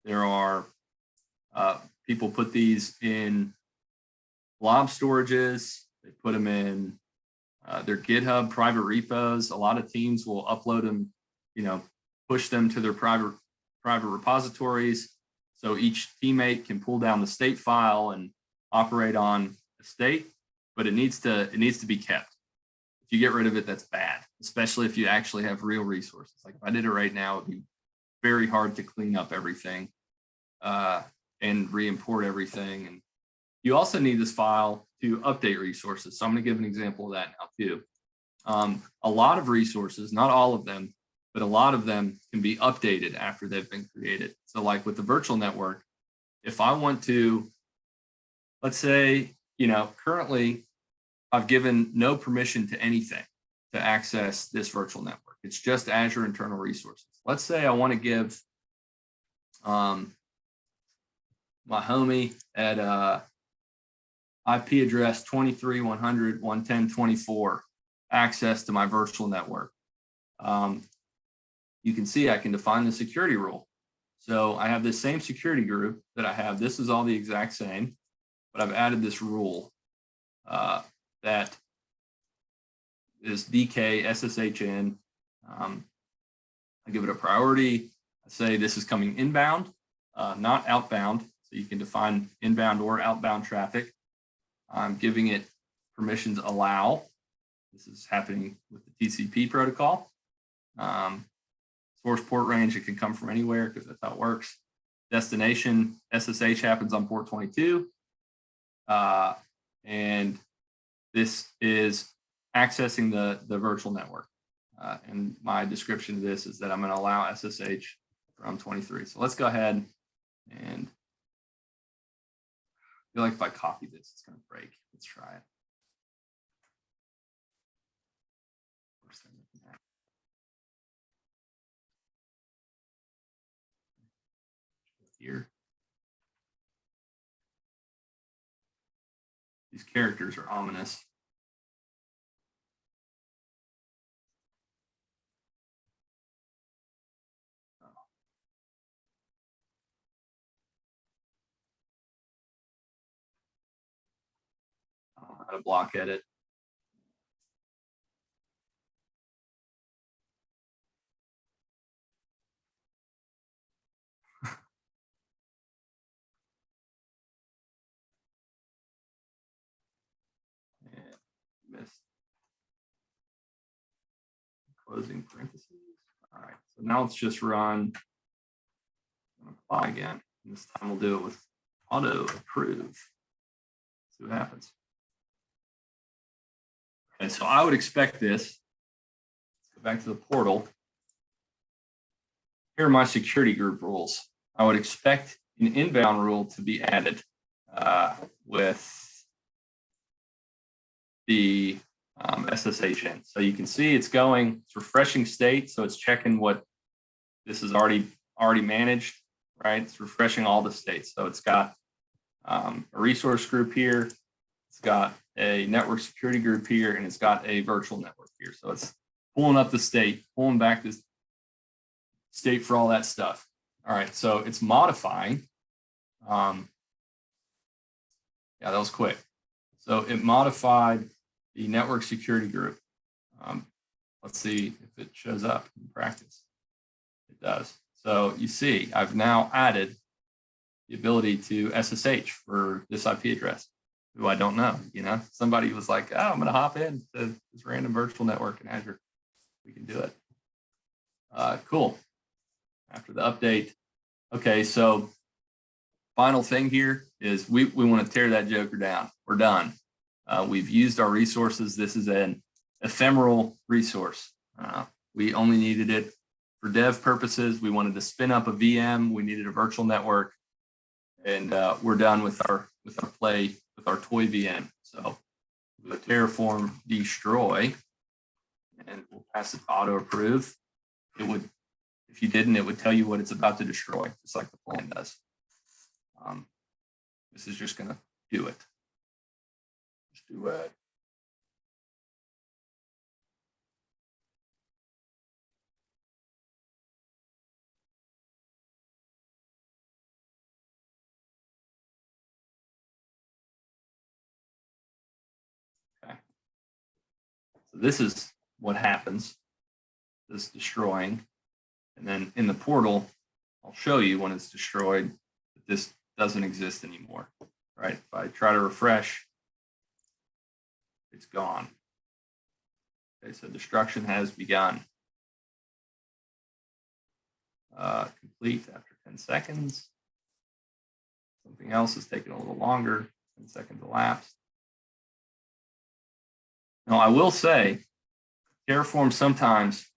There are people put these in blob storages. They put them in their GitHub private repos. A lot of teams will upload them, push them to their private repositories. So each teammate can pull down the state file and operate on the state, but it needs to be kept. If you get rid of it, that's bad, especially if you actually have real resources. Like if I did it right now, it'd be very hard to clean up everything and re-import everything. And you also need this file to update resources. So I'm going to give an example of that now too. A lot of resources, not all of them, but a lot of them can be updated after they've been created. So like with the virtual network, if I want to, let's say, currently I've given no permission to anything to access this virtual network. It's just Azure internal resources. Let's say I want to give my homie at IP address 23.100.110.24 access to my virtual network. You can see I can define the security rule. So I have this same security group that I have. This is all the exact same, but I've added this rule that is DK SSHN. I give it a priority. I say this is coming inbound, not outbound. So you can define inbound or outbound traffic. I'm giving it permissions allow. This is happening with the TCP protocol. Source port range, it can come from anywhere because that's how it works. Destination SSH happens on port 22. And this is accessing the virtual network. And my description of this is that I'm going to allow SSH from 23. So let's go ahead and I feel like if I copy this, it's going to break. Let's try it. Here. These characters are ominous. I don't know how to block edit. Missed closing parentheses. All right, so now let's just run apply again. And this time we'll do it with auto approve. See what happens. Okay, so I would expect this. Let's go back to the portal. Here are my security group rules. I would expect an inbound rule to be added with the SSHN. So you can see it's going, it's refreshing state. So it's checking what this is already managed, right? It's refreshing all the states. So it's got a resource group here. It's got a network security group here, and it's got a virtual network here. So it's pulling up the state, pulling back this state for all that stuff. All right, so it's modifying. Yeah, that was quick. So it modified the network security group. Let's see if it shows up in practice. It does. So you see, I've now added the ability to SSH for this IP address, who I don't know. You know, somebody was like, "Oh, I'm going to hop in to this random virtual network in Azure. We can do it." Cool. After the update. Okay, so final thing here is we want to tear that joker down. We're done. We've used our resources. This is an ephemeral resource. We only needed it for dev purposes. We wanted to spin up a VM. We needed a virtual network, and we're done with our play with our toy VM. So we'll Terraform destroy, and we'll pass it to auto approve. It would, if you didn't, it would tell you what it's about to destroy, just like the plan does. This is just going to do it. Just do it. Okay. So this is what happens. This destroying. And then in the portal, I'll show you when it's destroyed that this doesn't exist anymore, right? If I try to refresh, it's gone. Okay, so destruction has begun. Complete after 10 seconds. Something else is taking a little longer, 10 seconds elapsed. Now, I will say, Terraform sometimes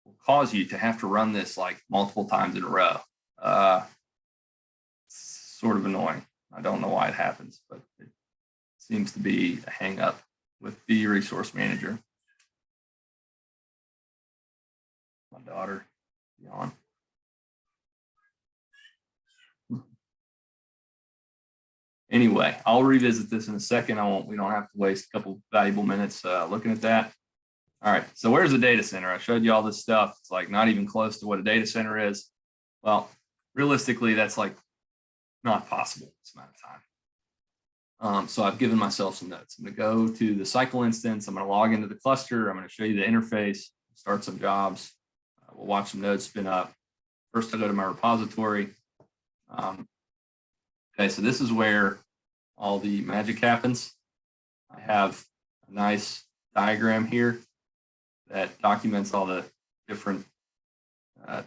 will cause you to have to run this like multiple times in a row. Sort of annoying. I don't know why it happens, but it seems to be a hang up with the resource manager. daughter yawn. Anyway, I'll revisit this in a second. We don't have to waste a couple valuable minutes looking at that. All right, so where's the data center? I showed you all this stuff. It's like not even close to what a data center is. Well, realistically, that's like not possible this amount of time. So I've given myself some notes. I'm going to go to the cycle instance. I'm going to log into the cluster. I'm going to show you the interface, start some jobs. We'll watch some nodes spin up. First, I'll go to my repository. Okay, so this is where all the magic happens. I have a nice diagram here that documents all the different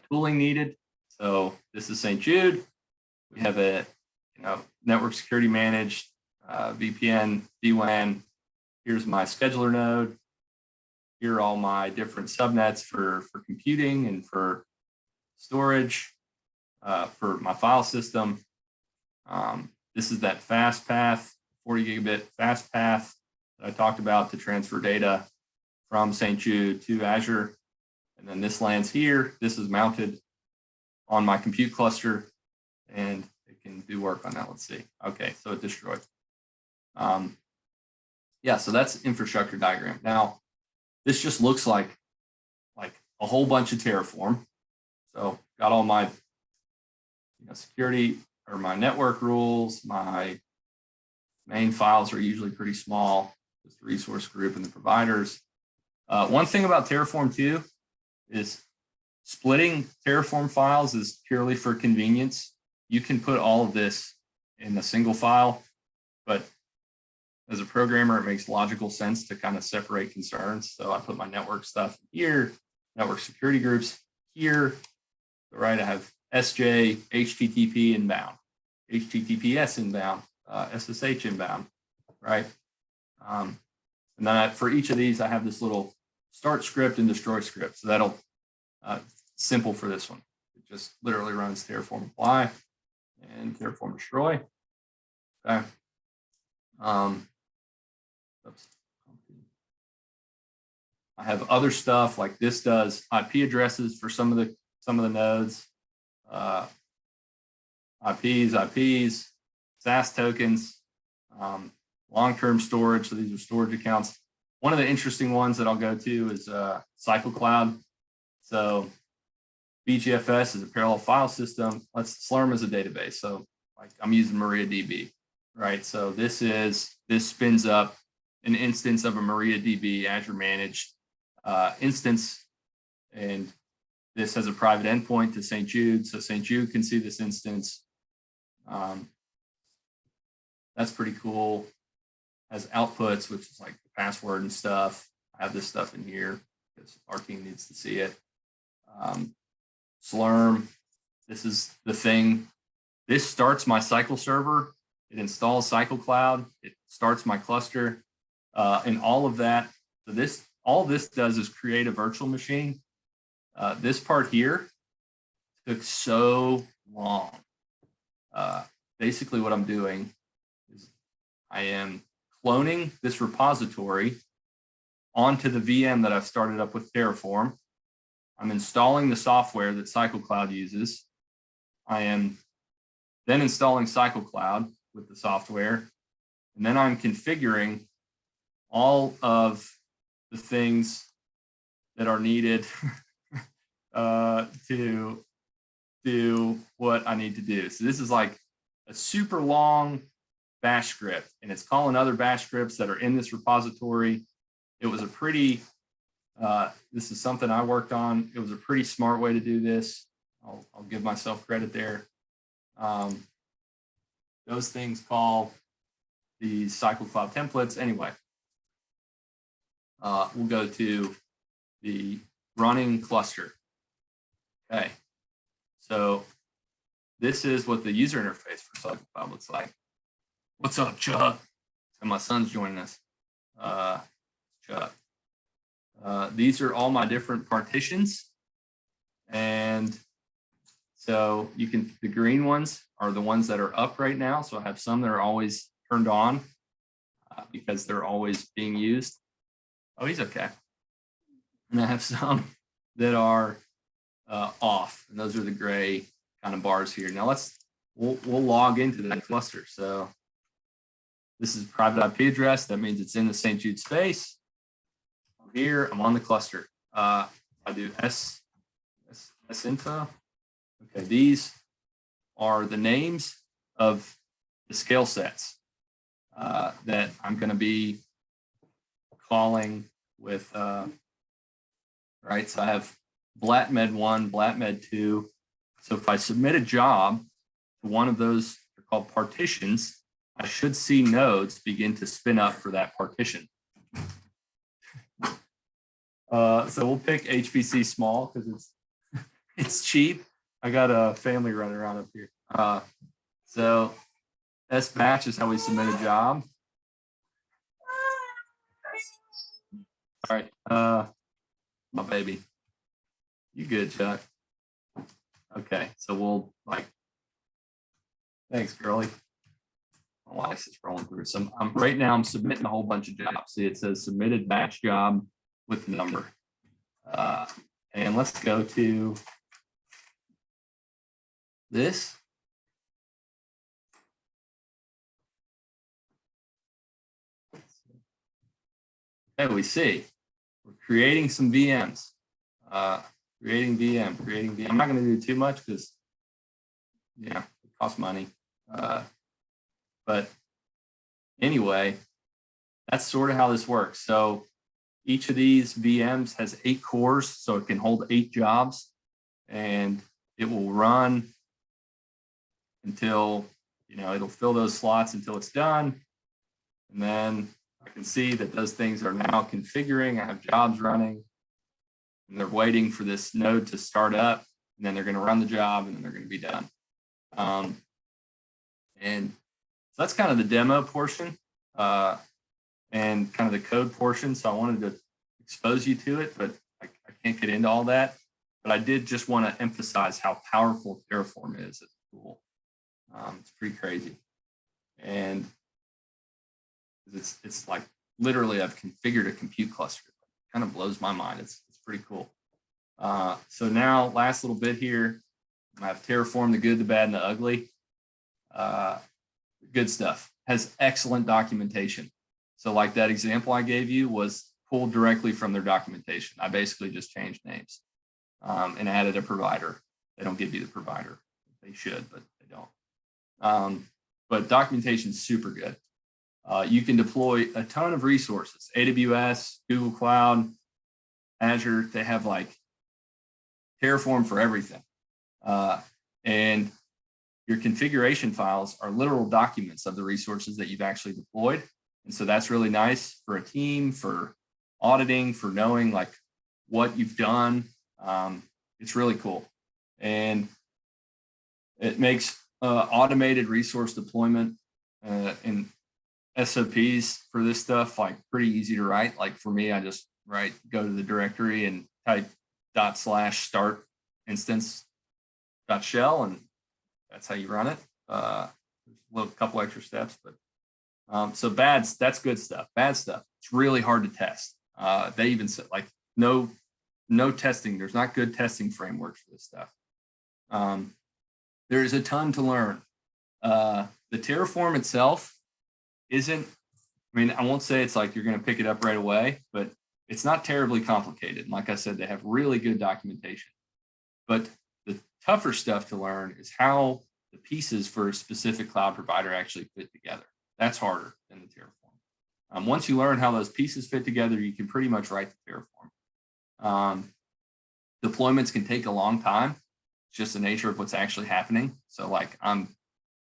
tooling needed. So this is St. Jude. We have a network security managed VPN, DWAN. Here's my scheduler node. Here are all my different subnets for computing and for storage, for my file system. This is that fast path, 40 gigabit fast path that I talked about to transfer data from St. Jude to Azure. And then this lands here. This is mounted on my compute cluster and it can do work on that. Let's see. Okay, so it destroyed. Yeah, so that's infrastructure diagram. Now, this just looks like a whole bunch of Terraform. So got all my security or my network rules. My main files are usually pretty small, just the resource group and the providers. One thing about Terraform too is splitting Terraform files is purely for convenience. You can put all of this in a single file, but as a programmer, it makes logical sense to kind of separate concerns. So I put my network stuff here, network security groups here. Right, I have SJ, HTTP inbound, HTTPS inbound, SSH inbound, right? And then for each of these, I have this little start script and destroy script. So that'll simple for this one. It just literally runs Terraform apply and Terraform destroy. Okay. Oops. I have other stuff like this does IP addresses for some of the nodes, IPs, SAS tokens, long-term storage. So these are storage accounts. One of the interesting ones that I'll go to is Cycle Cloud. So BGFS is a parallel file system. Slurm is a database. So like I'm using MariaDB, right? So this spins up an instance of a MariaDB Azure managed instance, and this has a private endpoint to St. Jude, so St. Jude can see this instance. That's pretty cool. Has outputs, which is like the password and stuff. I have this stuff in here because our team needs to see it. Slurm, this is the thing. This starts my cycle server. It installs Cycle Cloud. It starts my cluster, and all of that. So all this does is create a virtual machine. This part here took so long. Basically what I'm doing is I am cloning this repository onto the VM that I've started up with Terraform. I'm installing the software that Cycle Cloud uses. I am then installing Cycle Cloud with the software, and then I'm configuring all of the things that are needed to do what I need to do. So this is like a super long bash script, and it's calling other bash scripts that are in this repository. It was a pretty, this is something I worked on. It was a pretty smart way to do this. I'll give myself credit there. Those things call the Cycle Cloud templates. Anyway, we'll go to the running cluster. Okay, so this is what the user interface for Cycle Cloud looks like. What's up, Chuck? And my son's joining us. Chuck. These are all my different partitions. And so you can, the green ones are the ones that are up right now. So I have some that are always turned on because they're always being used. Oh, he's okay. And I have some that are off, and those are the gray kind of bars here. Now we'll log into that cluster. So this is private IP address. That means it's in the St. Jude space. Here, I'm on the cluster. I do S info. Okay, these are the names of the scale sets that I'm going to be calling with, right? So I have BlatMed 1, BlatMed 2. So if I submit a job to one of those, they're called partitions, I should see nodes begin to spin up for that partition. So we'll pick HPC small because it's cheap. I got a family running around up here. So S batch is how we submit a job. All right, my baby. You good, Chuck? Okay, so we'll thanks, girlie. My wife's just rolling through. So right now I'm submitting a whole bunch of jobs. See, it says submitted batch job with the number. And let's go to this. Okay, we see we're creating some VMs. Creating VM. I'm not going to do too much because, yeah, it costs money. But anyway, that's sort of how this works. So each of these VMs has 8 cores, so it can hold 8 jobs, and it will run until, it'll fill those slots until it's done. And then I can see that those things are now configuring. I have jobs running, and they're waiting for this node to start up, and then they're going to run the job, and then they're going to be done. And so that's kind of the demo portion and kind of the code portion. So I wanted to expose you to it, but I can't get into all that. But I did just want to emphasize how powerful Terraform is as a tool. It's pretty crazy. And it's like literally I've configured a compute cluster. It kind of blows my mind. It's pretty cool. So now last little bit here, I have Terraform, the good, the bad, and the ugly. Good stuff. Has excellent documentation. So like that example I gave you was pulled directly from their documentation. I basically just changed names and added a provider. They don't give you the provider. They should, but they don't. But documentation is super good. You can deploy a ton of resources, AWS, Google Cloud, Azure. They have like Terraform for everything. And your configuration files are literal documents of the resources that you've actually deployed. And so that's really nice for a team, for auditing, for knowing like what you've done. It's really cool. And it makes automated resource deployment and SOPs for this stuff like pretty easy to write. Like for me, I just go to the directory and type /start instance.shell, and that's how you run it. There's a couple extra steps, but so that's good stuff. Bad stuff, it's really hard to test. They even said like no testing. There's not good testing frameworks for this stuff. There's a ton to learn. The Terraform itself isn't, I won't say it's like you're going to pick it up right away, but it's not terribly complicated. And like I said, they have really good documentation. But the tougher stuff to learn is how the pieces for a specific cloud provider actually fit together. That's harder than the Terraform. Once you learn how those pieces fit together, you can pretty much write the Terraform. Deployments can take a long time. It's just the nature of what's actually happening. So like I'm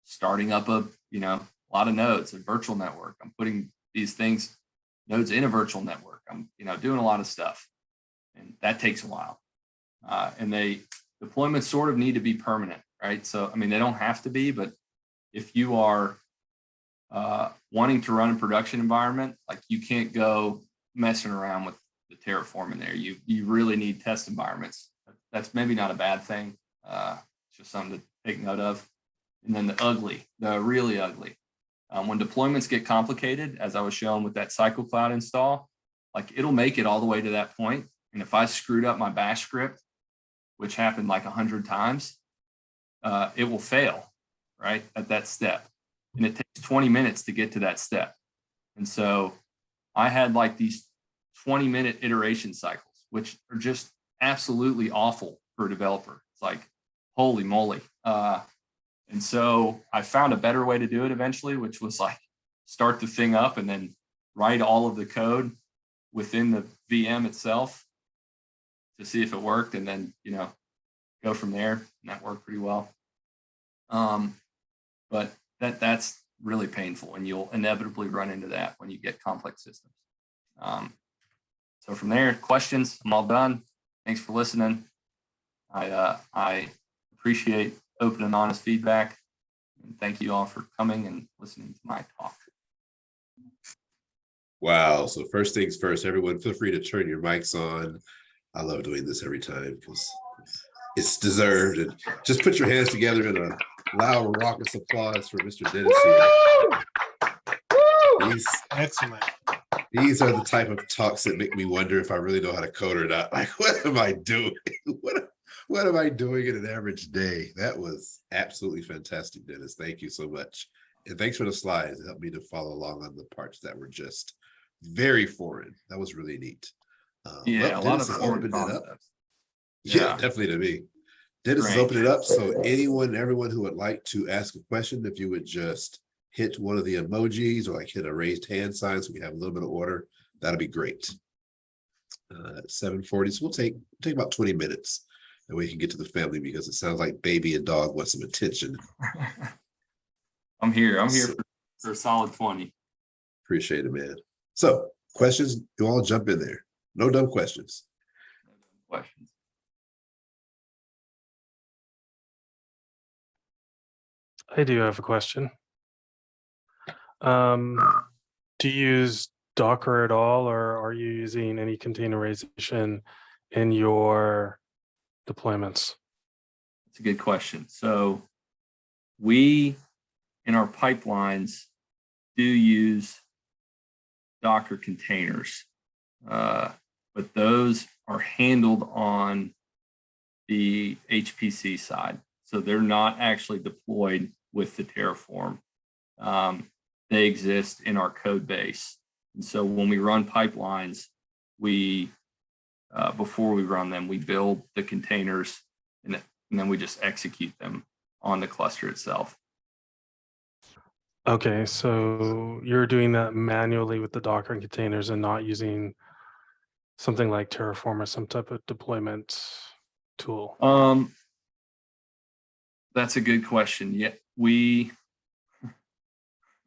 starting up a lot of nodes, a virtual network. I'm putting these nodes in a virtual network. I'm doing a lot of stuff, and that takes a while. And deployments sort of need to be permanent, right? So they don't have to be, but if you are wanting to run a production environment, like you can't go messing around with the Terraform in there. You really need test environments. That's maybe not a bad thing. It's just something to take note of. And then the really ugly. When deployments get complicated, as I was showing with that Cycle Cloud install, like it'll make it all the way to that point. And if I screwed up my bash script, which happened like 100 times, it will fail, right, at that step. And it takes 20 minutes to get to that step. And so I had like these 20-minute iteration cycles, which are just absolutely awful for a developer. It's like, holy moly. And so I found a better way to do it eventually, which was like start the thing up and then write all of the code within the VM itself to see if it worked, and then, go from there. And that worked pretty well. But that's really painful, and you'll inevitably run into that when you get complex systems. So from there, questions, I'm all done. Thanks for listening. I appreciate open and honest feedback. And thank you all for coming and listening to my talk. Wow. So first things first, everyone feel free to turn your mics on. I love doing this every time because it's deserved. And just put your hands together in a loud raucous applause for Mr. Dennis here. Excellent. These are the type of talks that make me wonder if I really know how to code or not. Like, what am I doing? What am I doing in an average day? That was absolutely fantastic, Dennis. Thank you so much. And thanks for the slides. It helped me to follow along on the parts that were just very foreign. That was really neat. Yeah, a lot of foreign concepts. Yeah, definitely to me. Dennis has opened it up. So anyone, everyone who would like to ask a question, if you would just hit one of the emojis or like hit a raised hand sign so we have a little bit of order, that'll be great. 7:40, so we'll take about 20 minutes and we can get to the family because it sounds like baby and dog want some attention. I'm here for a solid 20. Appreciate it, man. So questions, you all jump in there. No dumb questions. Questions. I do have a question. Do you use Docker at all, or are you using any containerization in your deployments? That's a good question. So we, in our pipelines, do use Docker containers, but those are handled on the HPC side. So they're not actually deployed with the Terraform. They exist in our code base. And so when we run pipelines, we, before we run them, we build the containers and then we just execute them on the cluster itself. Okay, so you're doing that manually with the Docker and containers and not using something like Terraform or some type of deployment tool? That's a good question. Yeah, we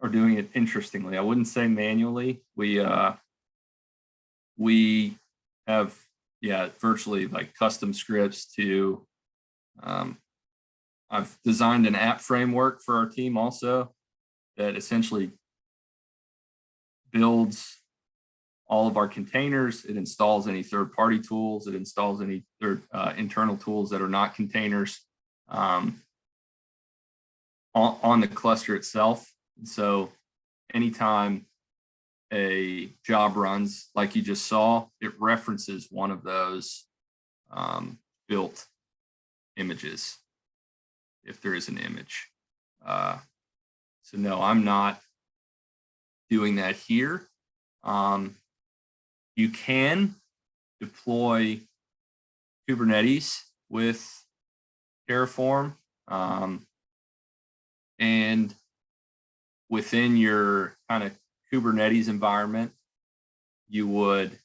are doing it interestingly. I wouldn't say manually. We have, virtually like custom scripts to, I've designed an app framework for our team also that essentially builds all of our containers. It installs any third-party tools. It installs any internal tools that are not containers on the cluster itself. And so anytime a job runs, like you just saw, it references one of those built images, if there is an image. So no, I'm not doing that here. You can deploy Kubernetes with Terraform, and within your kind of Kubernetes environment, you would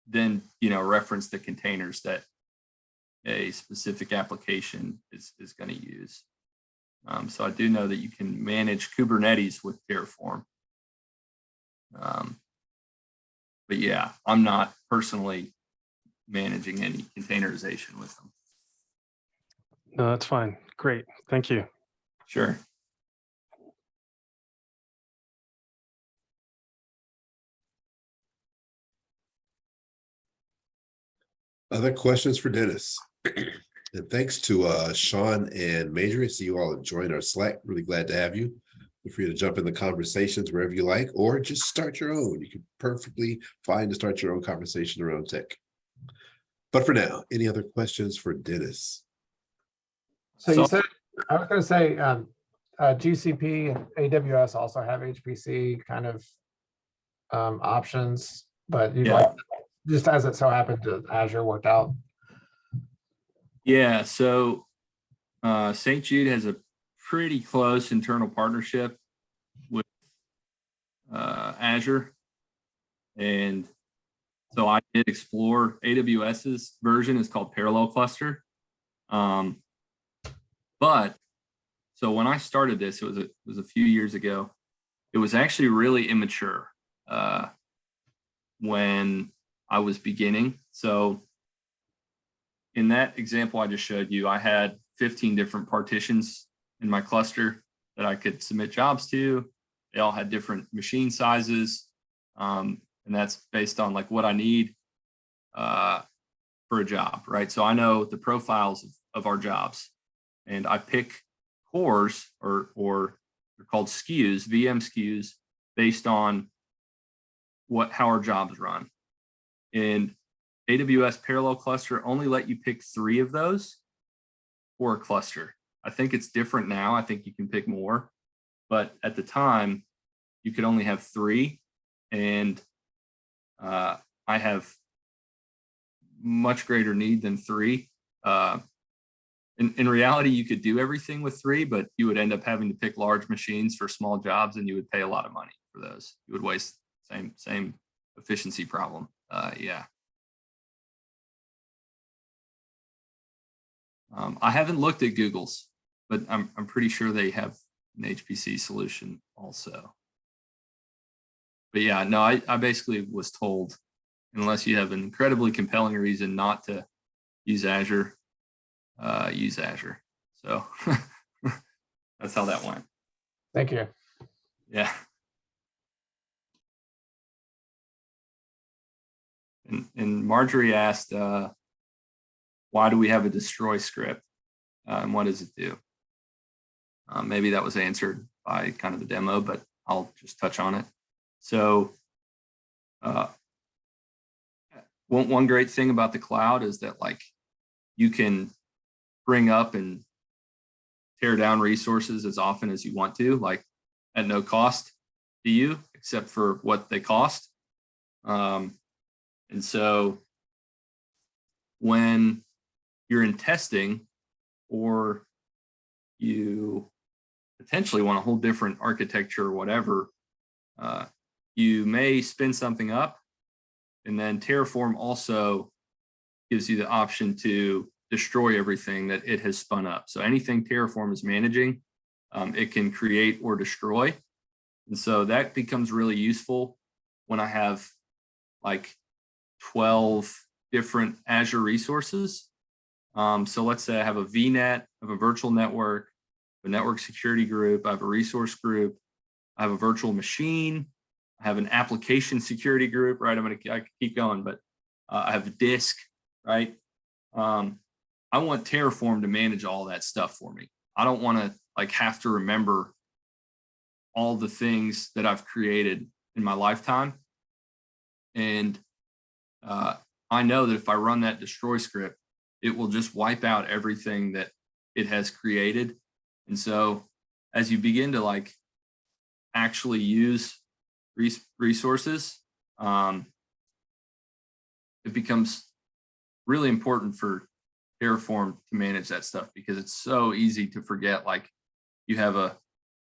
then, reference the containers that a specific application is going to use. So I do know that you can manage Kubernetes with Terraform. But yeah, I'm not personally managing any containerization with them. No, that's fine. Great. Thank you. Sure. Other questions for Dennis? And thanks to Sean and Major. I see you all have joined our Slack. Really glad to have you. Feel free to jump in the conversations wherever you like, or just start your own. You can perfectly fine to start your own conversation around tech. But for now, any other questions for Dennis? So you So- said, I was going to say, GCP and AWS also have HPC kind of options, but you Yeah. like, just as it so happened to Azure worked out. Yeah, so St. Jude has a pretty close internal partnership with Azure. And so I did explore AWS's version is called Parallel Cluster. But so when I started this, it was a few years ago. It was actually really immature when I was beginning. So in that example I just showed you, I had 15 different partitions in my cluster that I could submit jobs to. They all had different machine sizes. And that's based on like what I need for a job, right? So I know the profiles of our jobs, and I pick cores or they're called SKUs, VM SKUs, based on how our jobs run. And AWS Parallel Cluster only let you pick 3 of those for a cluster. I think it's different now. I think you can pick more, but at the time you could only have 3, and I have much greater need than 3. In reality, you could do everything with 3, but you would end up having to pick large machines for small jobs, and you would pay a lot of money for those. You would waste same efficiency problem. Yeah. I haven't looked at Google's, but I'm pretty sure they have an HPC solution also. But yeah, no, I basically was told, unless you have an incredibly compelling reason not to use Azure, use Azure. So that's how that went. Thank you. Yeah. And Marjorie asked, why do we have a destroy script? And what does it do? Maybe that was answered by kind of the demo, but I'll just touch on it. So one great thing about the cloud is that like you can bring up and tear down resources as often as you want to, like at no cost to you, except for what they cost. And so when you're in testing, or you potentially want a whole different architecture or whatever, you may spin something up, and then Terraform also gives you the option to destroy everything that it has spun up. So anything Terraform is managing, it can create or destroy. And so that becomes really useful when I have like 12 different Azure resources. So let's say I have a VNet, I have a virtual network, a network security group, I have a resource group, I have a virtual machine, I have an application security group, right? I could keep going, but I have a disk, right? I want Terraform to manage all that stuff for me. I don't want to like have to remember all the things that I've created in my lifetime. And I know that if I run that destroy script, it will just wipe out everything that it has created. And so as you begin to like actually use resources, it becomes really important for Terraform to manage that stuff, because it's so easy to forget. Like you have a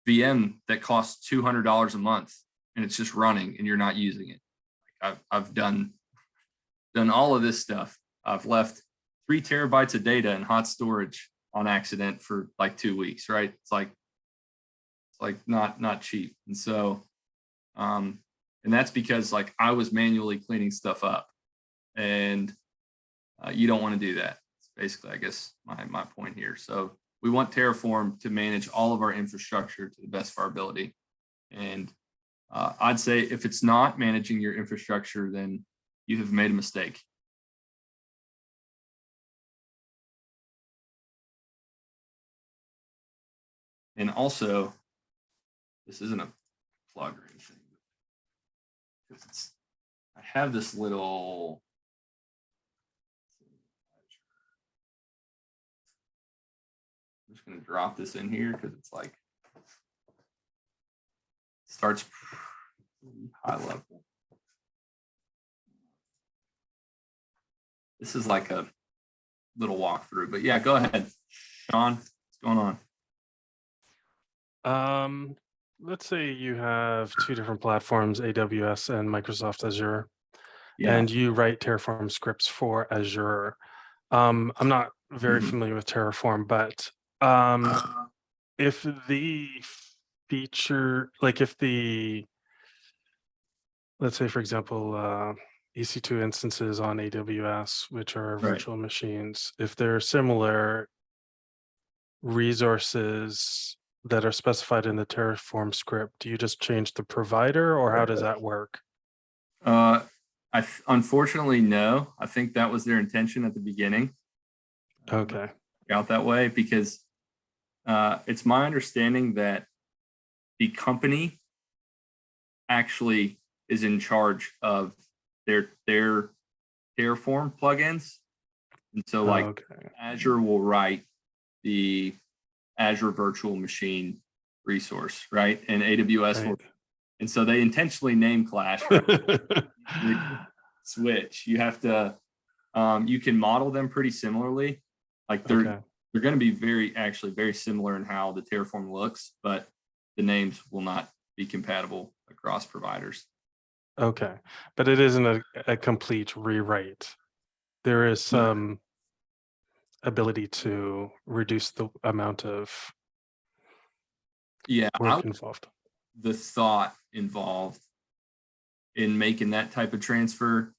VM that costs $200 a month and it's just running and you're not using it. Like I've done all of this stuff. I've left 3 terabytes of data in hot storage on accident for like 2 weeks, right? It's like not cheap. And so, and that's because like I was manually cleaning stuff up, and you don't want to do that. It's basically, I guess, my point here. So we want Terraform to manage all of our infrastructure to the best of our ability. And I'd say if it's not managing your infrastructure, then you have made a mistake. And also, this isn't a plug or anything. I have this little, just going to drop this in here because it's like starts pretty high level. This is like a little walkthrough, but yeah, go ahead, Sean. What's going on? Let's say you have two different platforms, AWS and Microsoft Azure, Yeah. and you write Terraform scripts for Azure. I'm not very Mhm. familiar with Terraform, but if the feature, like if the, let's say, for example, EC2 instances on AWS, which are Right. virtual machines, if they're similar resources that are specified in the Terraform script, do you just change the provider, or how does that work? Unfortunately, no. I think that was their intention at the beginning. Okay. Out that way because it's my understanding that the company actually is in charge of their Terraform plugins, and so like Okay. Azure will write the Azure virtual machine resource, right? And AWS will, Right. and so they intentionally name clash. Switch. You have to. You can model them pretty similarly. Like they're going to be very similar in how the Terraform looks, but the names will not be compatible across providers. Okay, but it isn't a complete rewrite. There is some ability to reduce the amount of work involved. The thought involved in making that type of transfer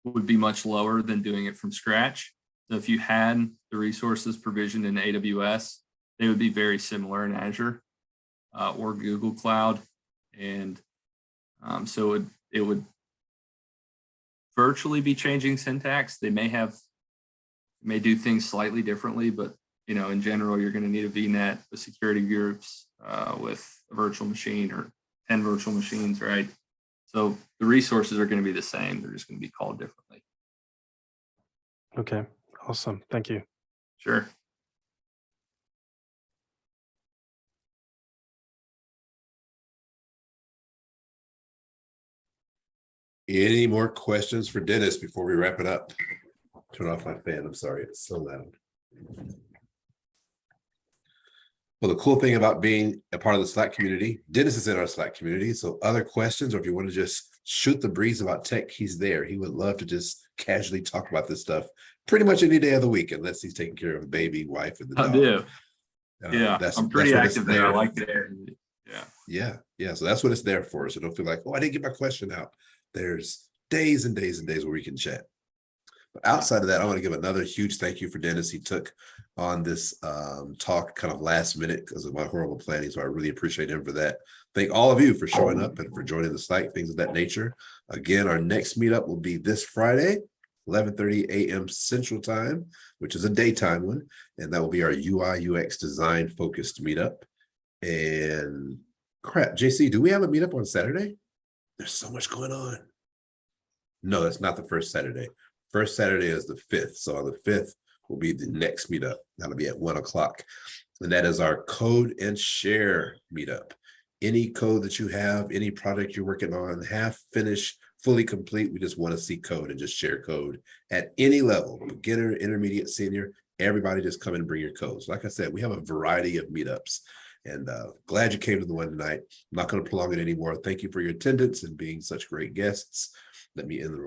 would be much lower than doing it from scratch. So if you had the resources provisioned in AWS, they would be very similar in Azure or Google Cloud. And so it would virtually be changing syntax. They may do things slightly differently, but in general, you're going to need a VNet with security groups with a virtual machine or 10 virtual machines, right? So the resources are going to be the same. They're just going to be called differently. Okay, awesome. Thank you. Sure. Any more questions for Dennis before we wrap it up? Turn off my fan. I'm sorry, it's so loud. Well, the cool thing about being a part of the Slack community, Dennis is in our Slack community. So other questions, or if you want to just shoot the breeze about tech, he's there. He would love to just casually talk about this stuff pretty much any day of the week, unless he's taking care of a baby, wife, and the dog. I do. Yeah, I'm pretty active there. I like it. Yeah. So that's what it's there for. So don't feel like, oh, I didn't get my question out. There's days and days and days where we can chat. But outside of that, I want to give another huge thank you for Dennis. He took on this talk kind of last minute because of my horrible planning. So I really appreciate him for that. Thank all of you for showing up and for joining the site, things of that nature. Again, our next meetup will be this Friday, 11:30 a.m. Central Time, which is a daytime one. And that will be our UI UX design focused meetup. And crap, JC, do we have a meetup on Saturday? There's so much going on. No, that's not the first Saturday. First Saturday is the 5th. So on the 5th will be the next meetup. That'll be at 1 o'clock. And that is our code and share meetup. Any code that you have, any project you're working on, half finished, fully complete, we just want to see code and just share code at any level, beginner, intermediate, senior, everybody just come and bring your codes. Like I said, we have a variety of meetups. And glad you came to the one tonight. I'm not going to prolong it anymore. Thank you for your attendance and being such great guests. Let me end the